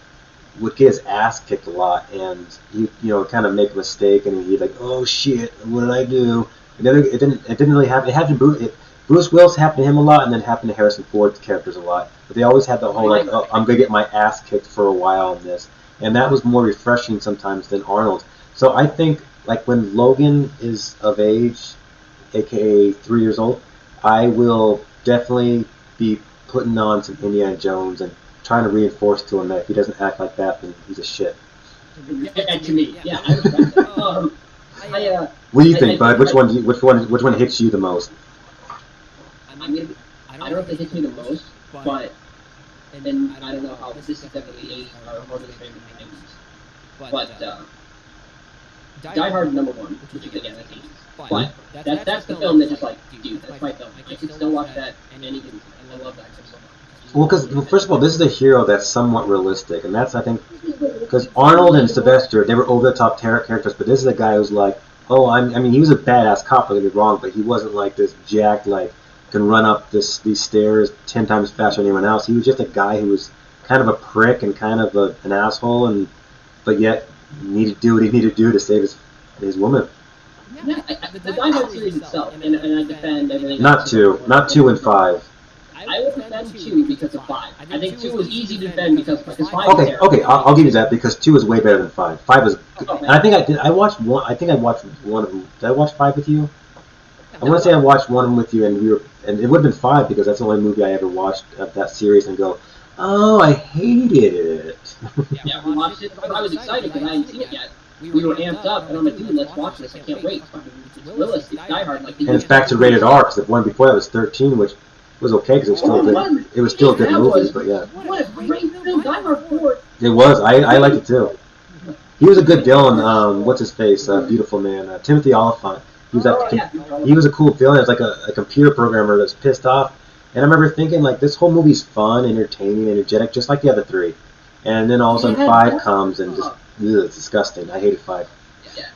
would get his ass kicked a lot, and he, kind of make a mistake, and he'd like, oh shit, what did I do? And then it didn't really happen. It happened to Bruce Willis happened to him a lot, and then happened to Harrison Ford's characters a lot. But they always had the whole like, oh, I'm gonna get my ass kicked for a while in this, and that was more refreshing sometimes than Arnold. So I think like when Logan is of age, aka 3 years old, I will definitely be putting on some Indiana Jones and trying to reinforce to him that if he doesn't act like that, then he's a shit. To me, yeah, I respect that. What do you think, Bud? Which one hits you the most? I mean, I don't know if it hits me the most, but and I don't know how this is definitely the 80s are more than the favorite 90s. But Die Hard is #1, which is again that's 80s. But that's the film that just like, dude, that's my film. I can still watch that and anything. I love that film so much. Well, because first of all, this is a hero that's somewhat realistic, and that's I think because Arnold and Sylvester, they were over the top characters, but this is a guy who's like, oh, I mean, he was a badass cop, don't get me wrong, but he wasn't like this jacked like. Can run up these stairs 10 times faster than anyone else. He was just a guy who was kind of a prick and kind of an asshole, and but yet needed to do what he needed to do to save his woman. Yeah, the Die Hard series itself, and I defend everything. Not 2, not 2 and 5. I will defend 2 because of 5. I think 2 was easy to defend because 5 is okay, I'll give you that because 2 is way better than 5. 5 was good. And I think I did. I watched one. I think I watched one of them. Did I watch 5 with you? I want to say I watched one with you, and it would have been 5 because that's the only movie I ever watched of that series and go, oh, I hated it. Yeah, we watched it. I was excited because I hadn't seen it yet. We were amped up, and I'm like, dude, let's watch this. I can't wait. It's realistic, Die Hard. Like, and it's back to rated R because the one before that was 13, which was okay because it was still good. It was still good movies, but yeah. What a great film, Die Hard 4. It was. I liked it too. He was a good villain. What's his face? Beautiful man. Timothy Oliphant. He was a cool villain. It was like a computer programmer that's pissed off. And I remember thinking, like, this whole movie's fun, entertaining, energetic, just like the other 3. And then all of a sudden 5 comes and just, it's disgusting. I hated 5. Yeah.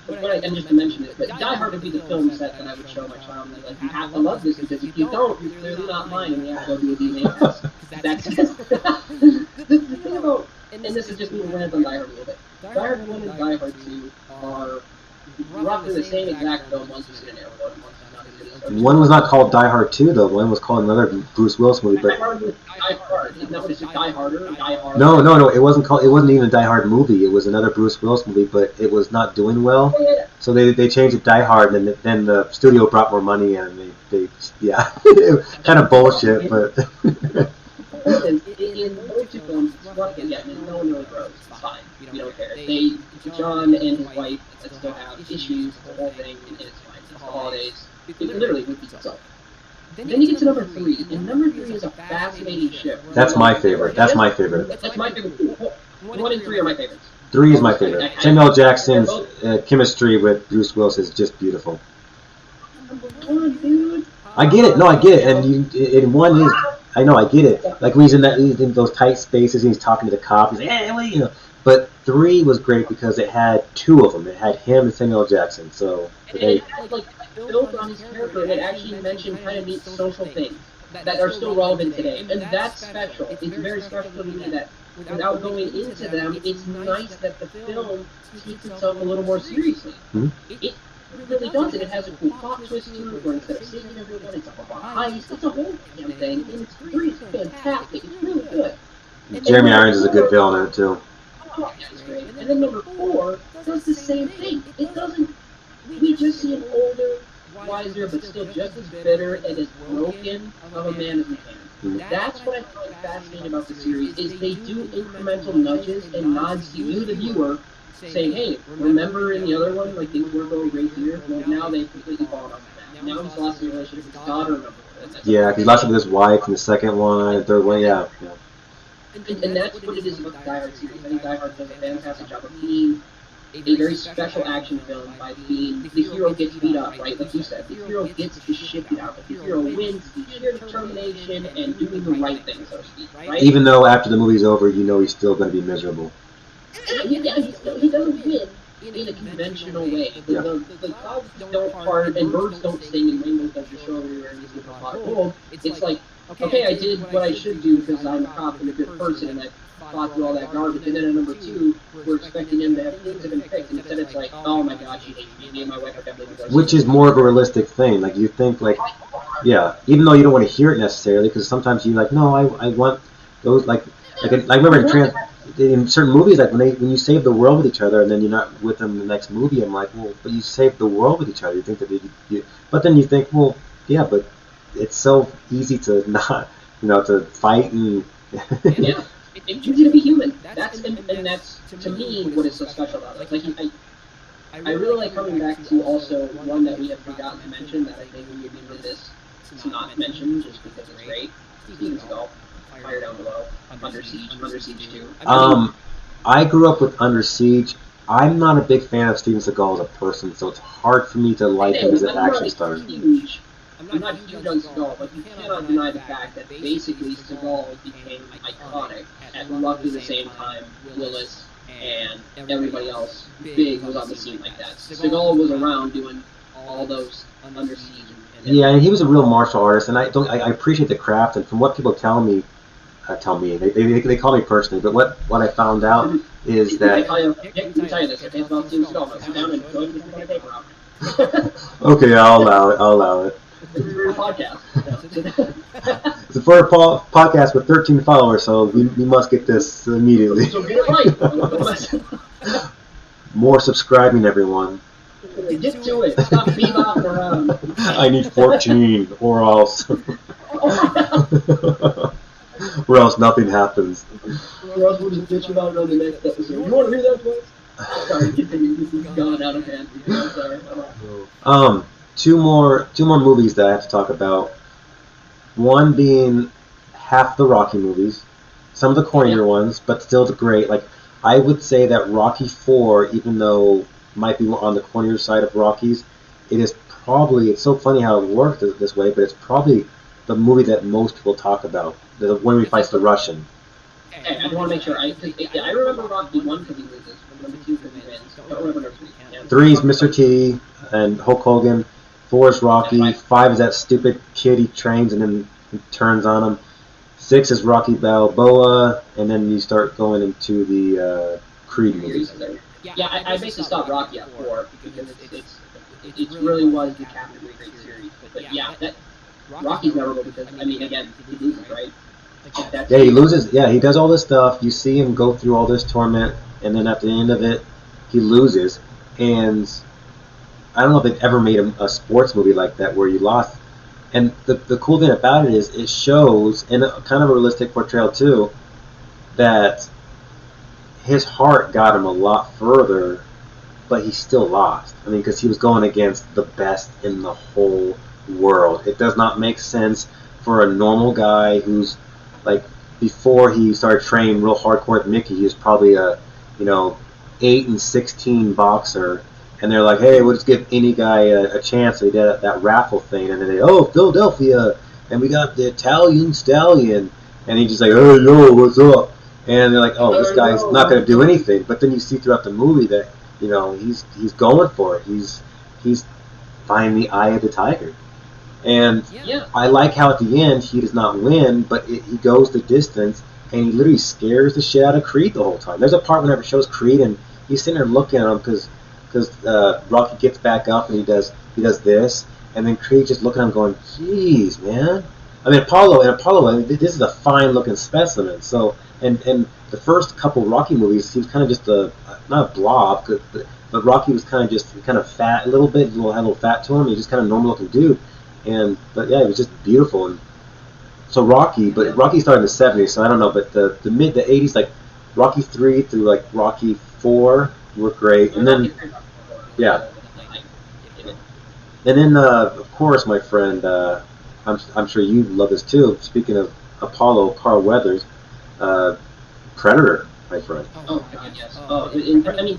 And just to mention it, but Die Hard would be the film set that I would show my child. Like, you have to love this because if you don't, you're clearly not mine, and we have to go do a DNA test. That's the thing about, and this is just me rant on Die Hard a little bit. Die Hard 1 and Die Hard 2 are roughly the same exact film. One's just an airport, and one's not as good as one was not called Die Hard 2, though. One was called another Bruce Willis movie. But Die Hard was Die Hard. Isn't that what it's Die Harder? Die Hard? No. It wasn't even a Die Hard movie. It was another Bruce Willis movie, but it was not doing well. Oh, yeah. So they changed it Die Hard, and then the studio brought more money in, and they kind of bullshit, but. In those 2 films, it's rough, yeah, no one really grows. It's fine. You don't care. John and his wife still have issues, the whole thing, and it's fine. It's the holidays. It literally repeats itself. Then you get to number 3, and number 3 is a fascinating shift. That's my favorite. That's my favorite. That's my favorite. 1 and 3 are my favorites. 3 is my favorite. Samuel Jackson's chemistry with Bruce Willis is just beautiful. I get it. No, I get it. And 1 is, I know, I get it. Like when he's in those tight spaces and he's talking to the cop. He's like, hey, wait, you know. But 3 was great because it had 2 of them. It had him and Samuel Jackson. So it had like built on his character. It actually mentioned kind of neat social things that are still relevant today, and that's special. It's very special to me that without going into them, it's nice that the film takes itself a little more seriously. Mm-hmm. It really does, and it has a cool plot twist to it, where instead of saving everyone, it's all about heist. It's a whole damn thing, and it's fantastic. It's really good. Jeremy Irons is a good villain in it too. Oh, yeah, it's great. And then number 4 does the same thing. It doesn't. We just see an older, wiser, but still just as bitter and as broken of a man as we can. Mm-hmm. That's what I find fascinating about the series, is they do incremental nudges and nods to you, the viewer, saying, hey, remember in the other one, like, things were going great here? Well, now they've completely fallen off the map. Now he's lost the relationship with his daughter. Yeah, he's lost it with his wife in the second one, and third one, yeah. And that's what it is about the Die Hard series. I think Die Hard does a fantastic job of being a very special action film by being the hero gets beat up, right? Like you said, the hero gets the shit beat out. But the hero wins through sheer determination and doing the right thing, so to speak, right? Even though after the movie's over, you know he's still going to be miserable. He doesn't win in a conventional way. The clouds don't part and birds don't sing and rainbows don't just show everywhere and just give a pot of gold. It's like, okay, I did what I should do because I'm a cop and a good person and I fought through all that garbage. And then at number 2, we're expecting him to have things have been fixed, and instead it's like, oh my God, she hates me and my wife. I can't believe it. Which is more of a realistic thing. Like you think, like, yeah, even though you don't want to hear it necessarily, because sometimes you like, no, I want those like I remember in certain movies, like when you save the world with each other and then you're not with them in the next movie, I'm like, well, but you saved the world with each other. You think that but then you think, well, yeah, but it's so easy to not, to fight and. Yeah. It's easy to be human. That's to me what is so special about it. Like I really like coming back to also one that we have forgotten to mention that I think we would be remiss to not mention just because it's great. Steven Seagal, Fire Down Below, Under Siege 2. I grew up with Under Siege. I'm not a big fan of Steven Seagal as a person, so it's hard for me to like him as an action star. I'm not huge on Seagal, but you cannot deny the fact that basically Seagal became iconic at roughly the same time Willis and everybody else big was on the scene like that. Seagal was around doing all those Under Siege. Yeah, and he was a real martial artist, and I appreciate the craft. And from what people tell me, tell me. They call me personally, but what I found out is that. Let me tell you this. It takes about 2 installments. Sit down and go and get the paper out. Okay, I'll allow it. This is for your podcast. It's a podcast with 13 followers, so we must get this immediately. So get it right. More subscribing, everyone. Get to it. Stop bebopping around. I need 14, or else. Or else nothing happens. Or else we'll just bitch about it on the next episode. You want to hear that, boys? Sorry, continue. This is gone out of hand. Sorry. Two more movies that I have to talk about. One being half the Rocky movies, some of the cornier ones, but still great. Like I would say that Rocky 4, even though might be on the cornier side of Rockies, it's so funny how it worked this way, but it's probably the movie that most will talk about. The when he fights the Russian. Hey, I just want to make sure. I remember Rocky 1 because he loses, number 2 because he wins. I don't remember number 3. Yeah. 3 is Mr. T and Hulk Hogan. 4 is Rocky. 5 is that stupid kid he trains and then he turns on him. 6 is Rocky Balboa, and then you start going into the Creed movies. Yeah, I basically stopped Rocky at 4 because it really was the captain of the great series. But yeah, that Rocky's memorable because again he loses, right? Yeah, he loses. Yeah, he does all this stuff. You see him go through all this torment, and then at the end of it, he loses. And I don't know if they've ever made a sports movie like that where you lost. And the cool thing about it is it shows, in a kind of a realistic portrayal too, that his heart got him a lot further, but he still lost. Because he was going against the best in the whole world. It does not make sense for a normal guy who's like, before he started training real hardcore with Mickey, he was probably a 8-16 boxer. And they're like, hey, we'll just give any guy a chance. So he did that raffle thing, and then Philadelphia, and we got the Italian Stallion, and he's just like, hey, yo, what's up? And they're like, oh, this guy's not going to do anything. But then you see throughout the movie that he's going for it. He's finding the eye of the tiger, and I like how at the end he does not win, but he goes the distance, and he literally scares the shit out of Creed the whole time. There's a part whenever it shows Creed, and he's sitting there looking at him because Rocky gets back up and he does this, and then Creed just looking at him going, "Jeez, man." Apollo, this is a fine looking specimen. So, and the first couple Rocky movies, he was kind of just not a blob, but Rocky was kind of fat a little bit, had a little fat to him. He's just kind of normal looking dude, but yeah, he was just beautiful. And so Rocky started in the '70s, so I don't know, but the '80s, like Rocky 3 through like Rocky 4 were great, and then of course, my friend, I'm sure you love this too. Speaking of Apollo, Carl Weathers, Predator, my friend. Oh God, yes. Predator.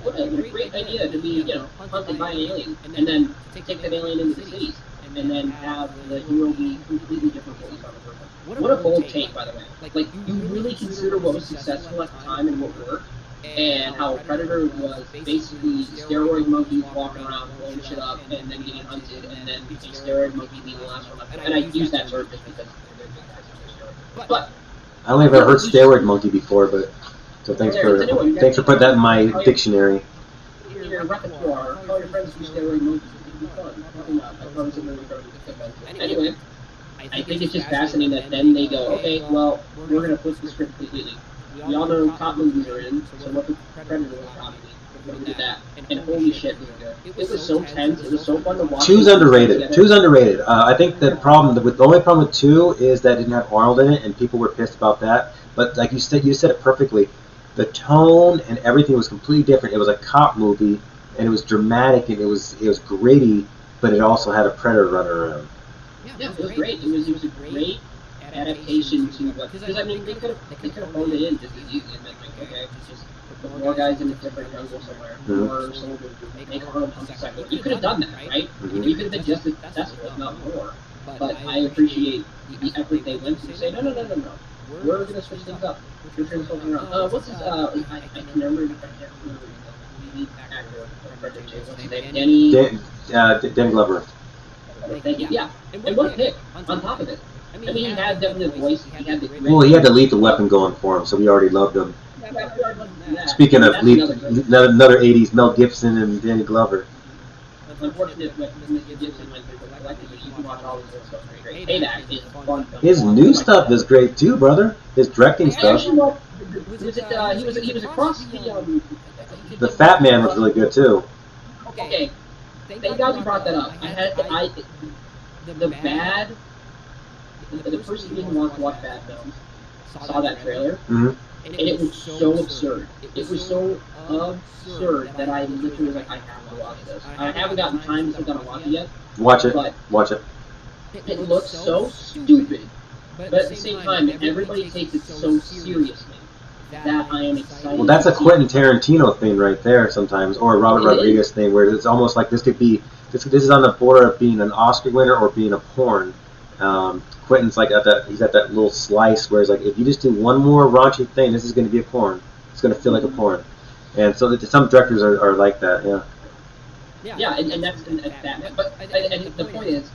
What a great idea to be, hunted by an alien, and then take that alien into the cities, and then have the hero be completely different police officer. What a bold take, by the way. Like you really consider what was successful at the time and what worked, and how Predator was basically steroid monkeys walking around blowing shit up and then getting hunted, and then a steroid monkey being the last one left. And I use that term just because they're big guys on steroids. But I only ever heard steroid monkey before, but so thanks for putting that in my dictionary. Your repertoire. Call your friends who steroid monkeys. It'll be fun. Anyway, I think it's just fascinating that then they go, okay, well, we're going to flip the script completely. We all know cop movies are in, so what the Predator was probably. We did that, and holy shit, was good. It was so tense. It was so fun to watch. Two's underrated. I think the only problem with 2 is that it didn't have Arnold in it, and people were pissed about that. But like you said it perfectly. The tone and everything was completely different. It was a cop movie, and it was dramatic, and it was gritty, but it also had a predator running around. Yeah, it was great. It was a great adaptation to what, because they could have phoned it in just as easily and been like, okay, just put more guys in a different jungle somewhere, more soldiers, make Arnold come to second. You could have done that, right? You could have been just as successful, if not more. But I appreciate the effort they went to say, no. We're going to switch things up. We're turning something around. What's his, I can't remember the lead actor of Predator 2. What's his name? Danny Glover. Thank you. Yeah, and what a pick on top of it. I mean, he had definitely the voice. He had the grit. Well, he had the lethal weapon going for him, so we already loved him. Yeah. Speaking of another 80s, Mel Gibson and Danny Glover. Unfortunately, when Mr. Gibson went through the collective, you can watch all his old stuff. It's great. Payback is a fun film. His new stuff is great too, brother. His directing stuff. Actually, he was across the. The Fat Man was really good too. Okay, thank God you brought that up. The person who wants to watch bad films saw that trailer, and it was so absurd. It was so absurd that I literally was like, I have to watch this. I haven't gotten time to sit down and watch it yet. Watch it. But Watch it. it looks so stupid, but at the same time, everybody takes it so seriously that I am excited. Well, that's a Quentin Tarantino thing right there sometimes, or a Robert Rodriguez thing, where it's almost like this could be, this is on the border of being an Oscar winner or being a porn. Quentin's like he's at that little slice where it's like, if you just do one more raunchy thing, this is going to be a porn. It's going to feel like a porn. And so some directors are like that, yeah. Yeah, and that's that. But and the point is,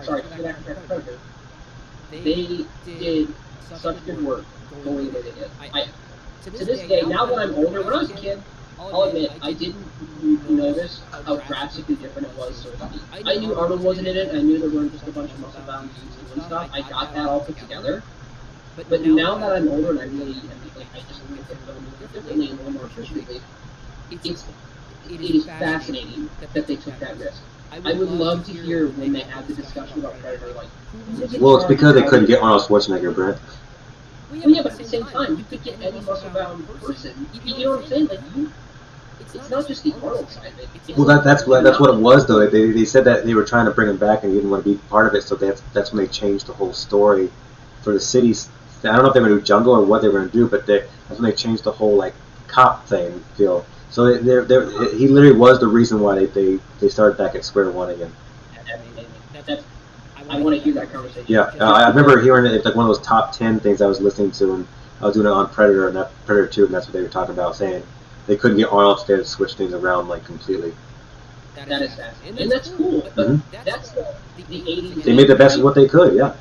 sorry, to go back to Predator, they did such good work going the way they did. To this day, now that I'm older, when I was a kid, I'll admit, I didn't notice how drastically different it was, so to speak. I knew Arnold wasn't in it, I knew there weren't just a bunch of muscle-bound dudes and stuff. I got that all put together. But now that I'm older and I really, I just look at the film differently and a little more appreciatively, it is fascinating that they took that risk. I would love to hear when they have the discussion about Predator, like... Well, it's because they couldn't get Arnold Schwarzenegger, Brent. Well, yeah, but at the same time, you could get any muscle-bound person. You know what I'm saying? Like, it's not just the Arnold side of it. Well, that's what it was, though. They said that they were trying to bring him back and he didn't want to be part of it, so that's when they changed the whole story for the cities. I don't know if they were going to do Jungle or what they were going to do, but that's when they changed the whole, like, cop thing feel. So he literally was the reason why they started back at square one again. I want to hear that conversation. Yeah, I remember hearing it. It's like one of those top 10 things I was listening to, and I was doing it on Predator and Predator 2, and that's what they were talking about, saying they couldn't get Arnold to switch things around like completely. That is fascinating, and that's cool. But that's the 80s. They made the best of what they could, yeah.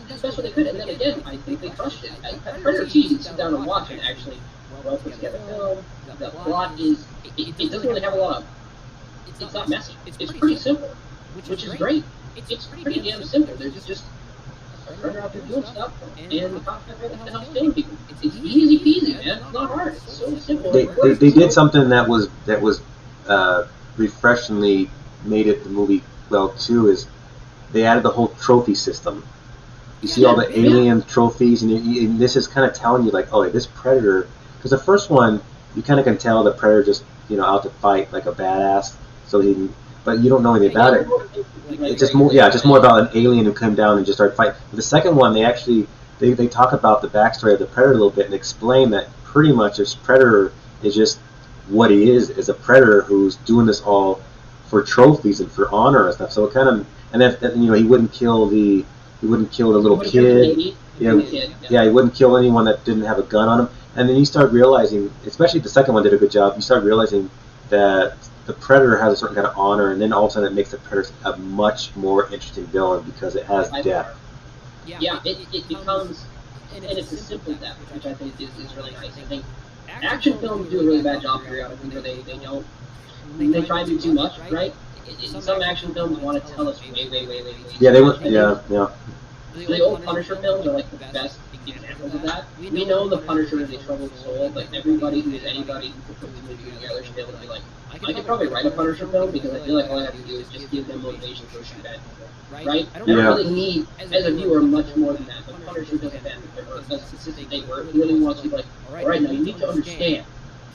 That's the best what they could, and then again, I think they crushed it. Predator 2, you can sit down and watch it actually well put together film. The plot is it doesn't really have a lot of. It's not messy. It's pretty simple, which is great. It's pretty damn simple. There's just a predator out there doing stuff, and the cops have to help stone people. It's easy peasy, man. It's not hard. It's so simple. They did something that was refreshingly made it the movie well too. Is they added the whole trophy system. You see all the alien trophies, and this is kind of telling you like, oh, this predator. Because the first one, you kind of can tell the predator just out to fight like a badass. So but you don't know anything about it. It's just more about an alien who came down and just started fighting. The second one, they talk about the backstory of the predator a little bit and explain that pretty much this predator is just what he is a predator who's doing this all for trophies and for honor and stuff. So it kind of, and then he wouldn't kill the little kid. He wouldn't kill anyone that didn't have a gun on him. And then you start realizing, especially the second one did a good job. You start realizing that the Predator has a certain kind of honor, and then all of a sudden it makes the Predator a much more interesting villain because it has depth. Yeah, it becomes, and it's a simple depth, which I think is really nice. I think action films do a really bad job periodically where they try to do too much, right? Some action films want to tell us way. Yeah, The old Punisher films are like the best examples of that. We know the Punisher is a troubled soul, but everybody who is anybody who could put the movie together should be able to be like, I could probably write a Punisher film because I feel like all I have to do is just give them motivation to shoot bad people, right? I don't really need, as a viewer, much more than that. But Punisher does that with a consistent thing where it really wants you to be like, all right, now you need to understand.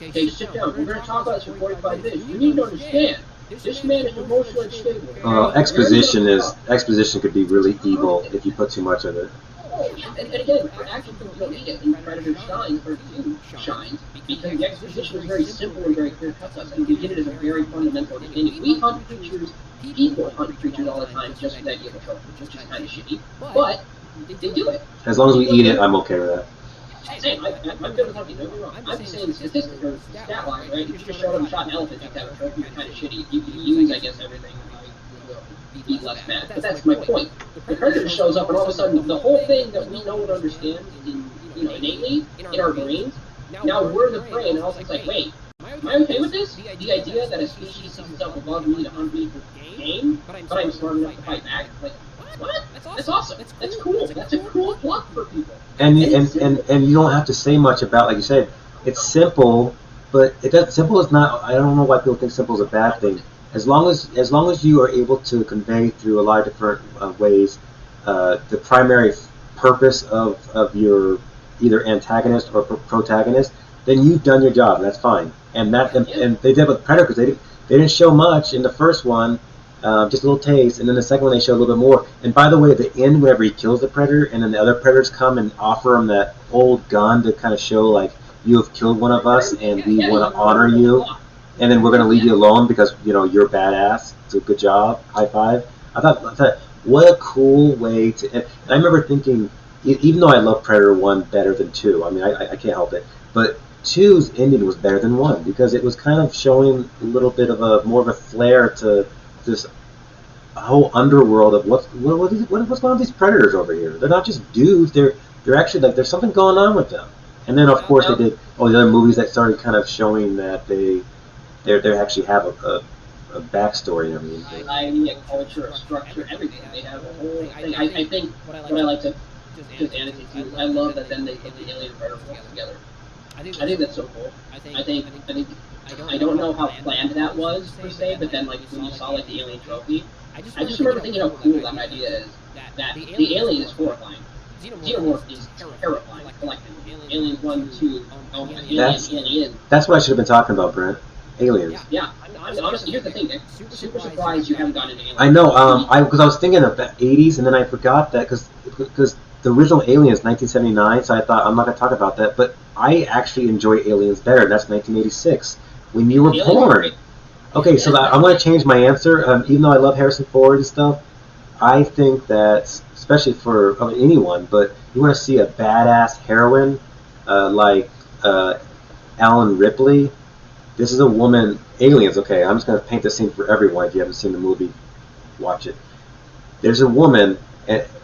Okay, sit down. We're going to talk about this for 45 minutes. You need to understand. This man is emotionally unstable. Exposition could be really evil if you put too much of it. And again, for action films, you don't need it. And Predator shines, or 2 shines, because the exposition is very simple and very clear cut to us, and we get it as a very fundamental understanding. We hunt creatures, people hunt creatures all the time just for the idea of a trophy, which is kind of shitty, but they do it. As long as we eat it, I'm okay with that. I'm good with hunting, don't get me wrong. I'm saying statistics or stat-wise, right? If you just showed up and shot an elephant, you'd have a trophy, you're kind of shitty. You can use, I guess, everything. be less bad. But that's my point. The Predator shows up, and all of a sudden, the whole thing that we know and understand innately in our brains, now we're the prey, and also it's like, wait, am I okay with this? The idea that a species sees itself above me to hunt me for game, but I'm smart enough to fight back, like, what? That's awesome. That's cool. That's a cool plot for people. And you don't have to say much about, like you said, it's simple, but simple is not. I don't know why people think simple is a bad thing. As long as you are able to convey through a lot of different ways the primary purpose of your either antagonist or protagonist, then you've done your job. And that's fine. And they did with Predator because they didn't show much in the first one. Just a little taste, and then the second one they show a little bit more. And by the way, at the end, whenever he kills the Predator, and then the other Predators come and offer him that old gun to kind of show, like, you have killed one of us, and we want to honor you, and then we're going to leave you alone because, you're badass. So good job, high five. I thought, what a cool way to. And I remember thinking, even though I love Predator 1 better than 2, I mean, I can't help it, but 2's ending was better than 1 because it was kind of showing a little bit of more of a flair to this whole underworld of what's going on with these predators over here. They're not just dudes. They're actually, like, there's something going on with them. And then of course they did all the other movies that started kind of showing that they actually have a backstory. I mean, society, a culture, a structure, everything. They have a whole thing. I think what I like to just annotate too, I love that then they put the alien and predator world together. I think that's so cool. I think I don't know how planned that was per se, but then, like, when you saw, like, the alien trophy, I just remember thinking how cool that idea is. That the alien is horrifying. Xenomorph is terrifying. Collectively, Alien 1, 2, oh my, Alien. That's what I should have been talking about, Brent. Aliens. Yeah. Honestly, here's the thing, Nick. Super surprised you haven't gotten into Alien. I know. Because I was thinking of the 80's, and then I forgot that because the original Alien is 1979, so I thought I'm not going to talk about that. But I actually enjoy Aliens better. That's 1986. When you were born. Okay, so I'm going to change my answer. Even though I love Harrison Ford and stuff, I think that, especially for anyone, but you want to see a badass heroine like Alan Ripley. This is a woman. Aliens. Okay, I'm just going to paint the scene for everyone. If you haven't seen the movie, watch it. There's a woman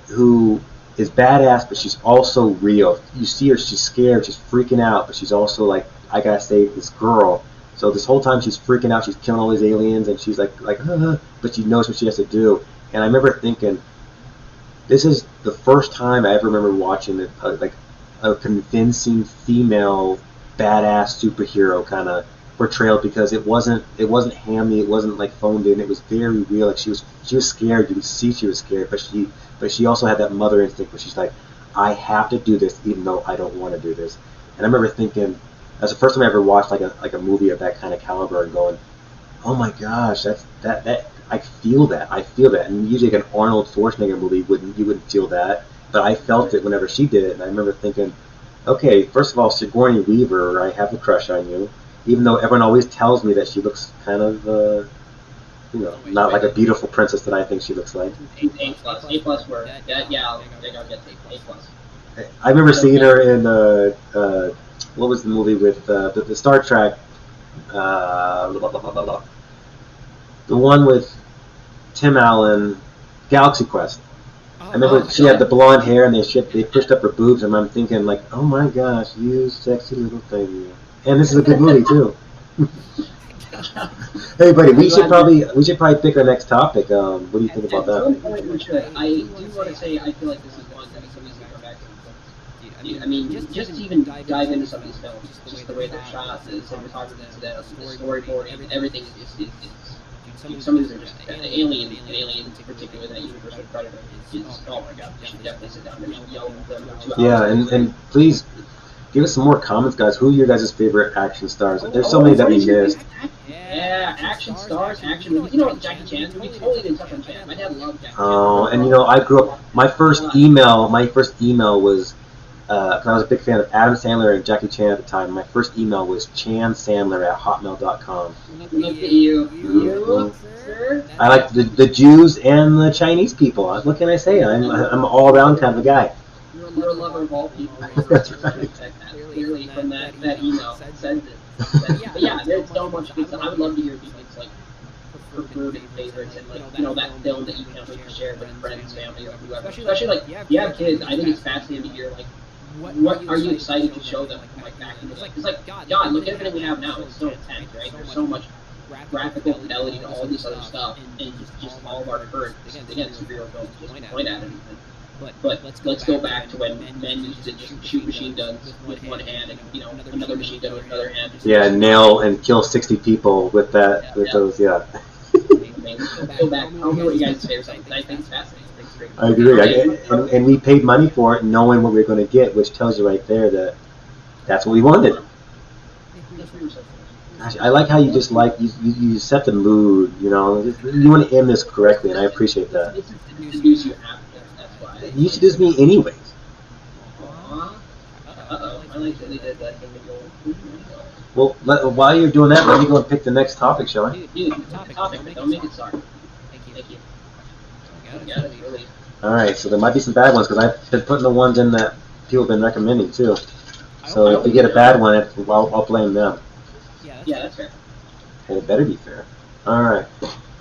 who is badass, but she's also real. You see her, she's scared, she's freaking out, but she's also like, I gotta save this girl. So this whole time she's freaking out, she's killing all these aliens, and she's like, but she knows what she has to do. And I remember thinking, this is the first time I ever remember watching like a convincing female badass superhero kind of portrayal, because it wasn't hammy, it wasn't like phoned in, it was very real. Like she was scared. You could see she was scared, but she also had that mother instinct where she's like, I have to do this even though I don't want to do this. And I remember thinking, that's the first time I ever watched like a movie of that kind of caliber and going, oh my gosh, that I feel that. And usually like an Arnold Schwarzenegger movie you wouldn't feel that, but I felt it whenever she did it. And I remember thinking, okay, first of all, Sigourney Weaver, I have a crush on you, even though everyone always tells me that she looks kind of not like a beautiful princess that I think she looks like. A+ word. Yeah, I'll get A+. I remember seeing her in what was the movie with the Star Trek, the one with Tim Allen, Galaxy Quest. I remember she had the blonde hair and they pushed up her boobs, and I'm thinking like, oh my gosh, you sexy little thing. And this is a good movie too. Hey, buddy, we should probably pick our next topic. What do you think about that? At some point we should. I do want to say I feel like this is one that is so easy to come back to. I mean, just to even dive into some of these films, just the way they're shot, the cinematography, the storyboarding, everything is some of these are just Alien in particular, that universe of Predator is, oh my god, you should definitely sit down and yell at them 2 hours. Yeah, and please give us some more comments, guys. Who are your guys' favorite action stars? There's so many that we missed. Yeah, action stars, action movies. You know what, Jackie Chan? We totally didn't touch on Chan. My dad loved Jackie Chan. Oh, and I grew up. My first email was because I was a big fan of Adam Sandler and Jackie Chan at the time. My first email was chansandler@hotmail.com. Look at you, sir. I like the Jews and the Chinese people. What can I say? I'm all around kind of a guy. You're a lover of all people. That's right. Clearly from that email says it. But yeah, there's so much good stuff. I would love to hear people's preferred and favorites, and that film that you can't wait to share with friends, family, or whoever. Especially like if you have kids, I think it's fascinating to hear like what are you excited to show them from like back in the day? Because like God, look at everything we have now. It's so intense, right? There's so much graphical fidelity to all this other stuff, and just all of our current again superhero films just point at it. But let's go back to when men used to just shoot machine guns with one hand and another machine gun with another hand. Yeah, nail and kill 60 people with that those. Let's go back. Tell me what you guys say or something. I think it's fascinating. I agree. And we paid money for it, knowing what we were going to get, which tells you right there that that's what we wanted. Gosh, I like how you just you set the mood. You want to end this correctly, and I appreciate that. You seduce me anyways. I like that they did that thing with the Well, while you're doing that, let me go and pick the next topic, shall I? Dude, topic. Don't make it sorry. Thank you. Alright, so there might be some bad ones, because I've been putting the ones in that people have been recommending, too. So if we get a bad one, I'll blame them. Yeah, that's fair. Well, it better be fair. Alright,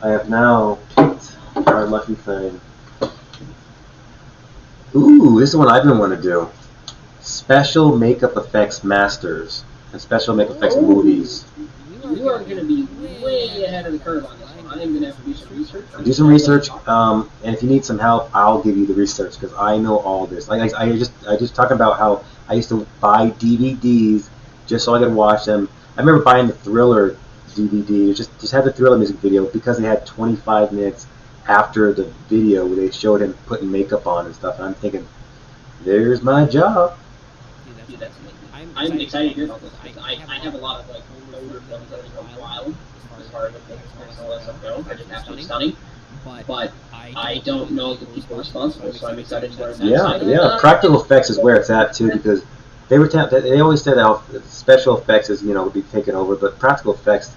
I have now picked our lucky thing. Ooh, this is one I've been wanting to do. Special makeup effects masters and special makeup effects movies. You are going to be way ahead of the curve on this one. I'm going to have to do some research. Do some research, and if you need some help, I'll give you the research because I know all this. I just talking about how I used to buy DVDs just so I could watch them. I remember buying the Thriller DVD, just had the Thriller music video because they had 25 minutes after the video where they showed him putting makeup on and stuff, and I'm thinking, there's my job. Dude, that's amazing. I'm excited to hear about this because I have a lot of like older films that are wild as far as all that stuff goes. I just absolutely stunning, but I don't know the people responsible, so I'm excited to learn that. Yeah. Practical effects is where it's at too because they always said how special effects would be taken over, but practical effects.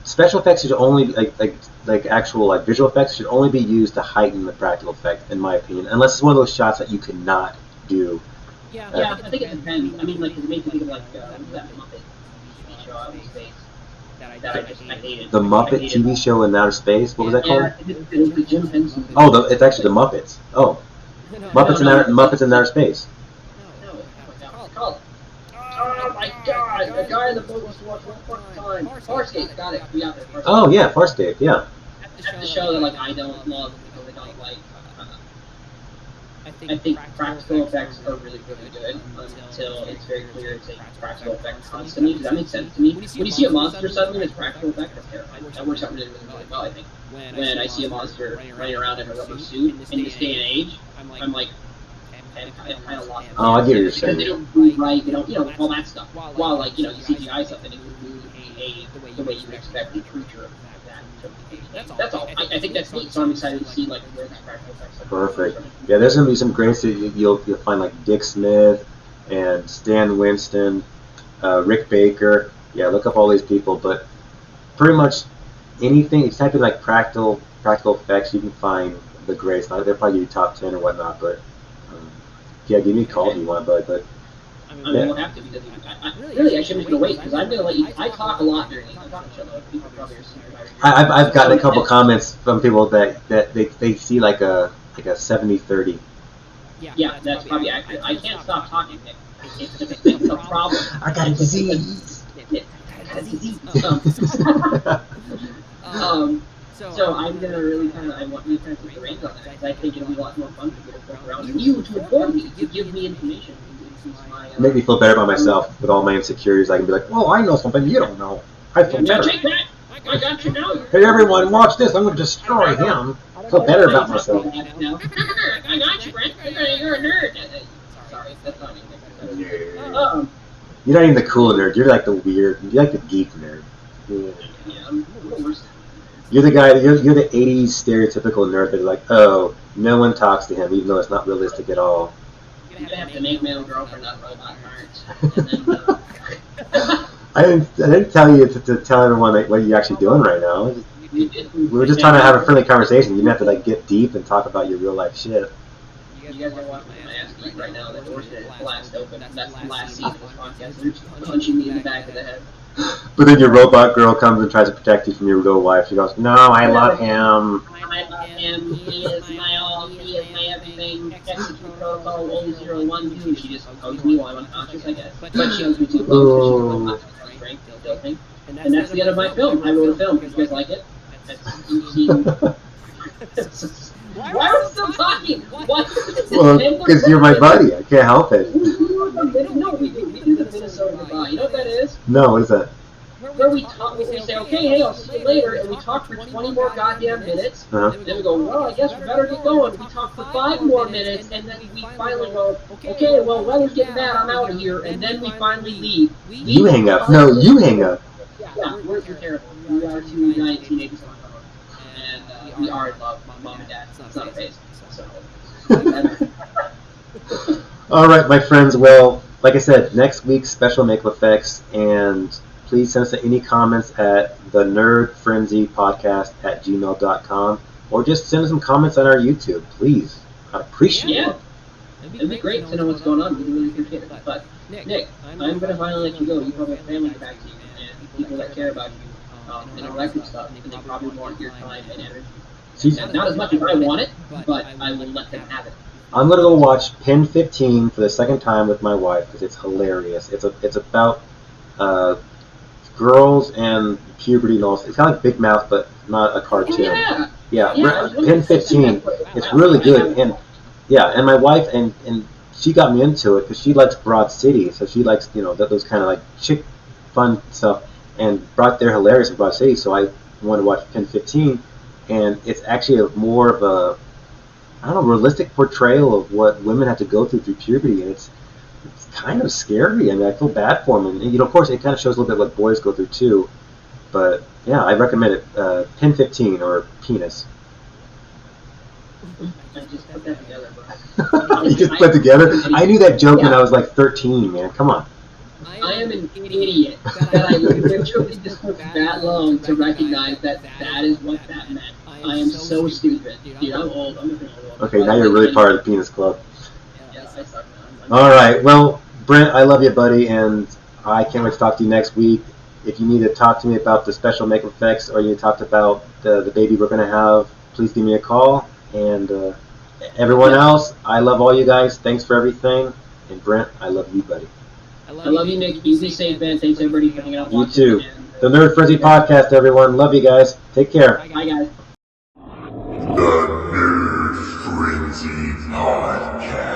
Special effects should only like actual visual effects should only be used to heighten the practical effect, in my opinion, unless it's one of those shots that you cannot do. Yeah, I think it depends. I mean, like, it makes me think of that Muppet TV show out in space that I hated. The Muppet TV show in outer space. What was that called? It was the Jim Henson. Oh, it's actually the Muppets. Oh, Muppets in outer space. No, called. Oh my God! The guy in the boat was one time. Farscape, got it. We got it. Farscape. Oh yeah, Farscape. Yeah. That's the show that I don't love because I don't like. I think practical effects are really good until it's very clear it's a practical effect constantly. Does that make sense to me? When you see a monster suddenly that's practical effect, that's terrifying. That works out really well, I think. When I see a monster running around in a rubber suit in this day and age, I'm like, I'm kind of lost. Oh, I get what you're saying. Because they don't move right, they don't, all that stuff. While, you CGI something, it would move and behave the way you would expect a creature like that to behave. That's all. I think that's neat, so I'm excited to see, where these practical effects are. Perfect. Yeah, there's going to be some great that you'll find, like Dick Smith and Stan Winston, Rick Baker. Yeah, look up all these people, but pretty much anything, if you type in, practical effects, you can find the greats. They'll probably give you top 10 or whatnot, but yeah, give me a call if you want, bud. But we'll have to because I shouldn't gonna wait because I'm gonna let you. I talk a lot during these. I talk to each other. People probably are super tired. I've gotten a couple comments from people that they see like a 70-30. Yeah, that's probably accurate. I can't stop talking, Nick. It's a problem. I got a disease. So I'm gonna really I want you to put the reins on that because I think it'll be a lot more fun to get a around and you to inform me, to give me information. Make me feel better about myself with all my insecurities. I can be like, well, I know something you don't know. I feel better. I got you now. Hey, everyone, watch this. I'm going to destroy him. I feel better about myself. I got you, Brent. You're a nerd. Sorry, that's not me. You're not even the cool nerd. You're like the weird. You're like the geek nerd. Yeah, I'm the worst. You're the guy. You're the 80s stereotypical nerd that's like, oh, no one talks to him, even though it's not realistic at all. You're gonna have to make my own girlfriend not robot parents. I didn't tell you to tell everyone what you're actually doing right now. We were just trying to have a friendly conversation. You didn't have to get deep and talk about your real life shit. if you guys are watching my ass feed right now, the door's going to blast open. That's the last scene of this podcast. They're just punching me in the back of the head. But then your robot girl comes and tries to protect you from your real wife. She goes, "No, I love him. I love him. He is my all. He is my everything. Execute protocol 001. She just hugs me while I'm unconscious, I guess. But she hugs me too close because she's strength still thing. And that's the end of my film. I wrote a film. Did you guys like it? Why are we still talking? Well, because you're my buddy. I can't help it. No, we do the Minnesota goodbye. You know what that is? No, what is that? Where we talk, we say, okay, hey, I'll see you later, and we talk for 20 more goddamn minutes. Then we go, well, I guess we better get going. We talk for 5 more minutes, and then we finally go, okay, well, weather's getting bad, I'm out of here, and then we finally leave. You hang up. No, you hang up. Yeah, we're terrible. We are two giant teenagers on our own, and we are in love, mom and dad. It's not a phase. So. All right, my friends. Well, like I said, next week's special makeup effects, and please send us any comments at the nerdfrenzypodcast@gmail.com, or just send us some comments on our YouTube, please. I appreciate it. It'd be great to know what's going on. We'd really appreciate it. But Nick, I'm gonna finally let you go. You probably have family back to you and people that care about you, and all that good stuff, and they probably want your time and energy. And not as much as I want it, but I will let them have it. I'm gonna go watch Pen 15 for the second time with my wife because it's hilarious. It's about girls and puberty and all. It's kind of like Big Mouth, but not a cartoon. Yeah. Pen 15. It's really good, and my wife and she got me into it because she likes Broad City, so she likes those kind of like chick fun stuff, and they're hilarious in Broad City. So I wanted to watch Pen 15, and it's actually more of a realistic portrayal of what women have to go through puberty, and it's kind of scary. I mean, I feel bad for them, and of course, it kind of shows a little bit what boys go through too. But yeah, I recommend it. Pen 15 or Penis. I just put that together, bro. You just put together? I knew that joke when I was like 13, man. Come on. I am an idiot that I literally just took that long to recognize that is what that meant. I am so stupid. Dude, I'm old. I'm looking old. Okay, now you're really part of the Penis Club. Yeah, I suck now. All right. Well, Brent, I love you, buddy, and I can't wait to talk to you next week. If you need to talk to me about the special makeup effects or you need to talk about the baby we're going to have, please give me a call. And everyone else, I love all you guys. Thanks for everything. And Brent, I love you, buddy. I love you, Nick. You be safe, man. Thanks, everybody, for hanging out. You too. The Nerd Frenzy Podcast, everyone. Love you guys. Take care. Bye, guys. The Nerd Frenzy Podcast.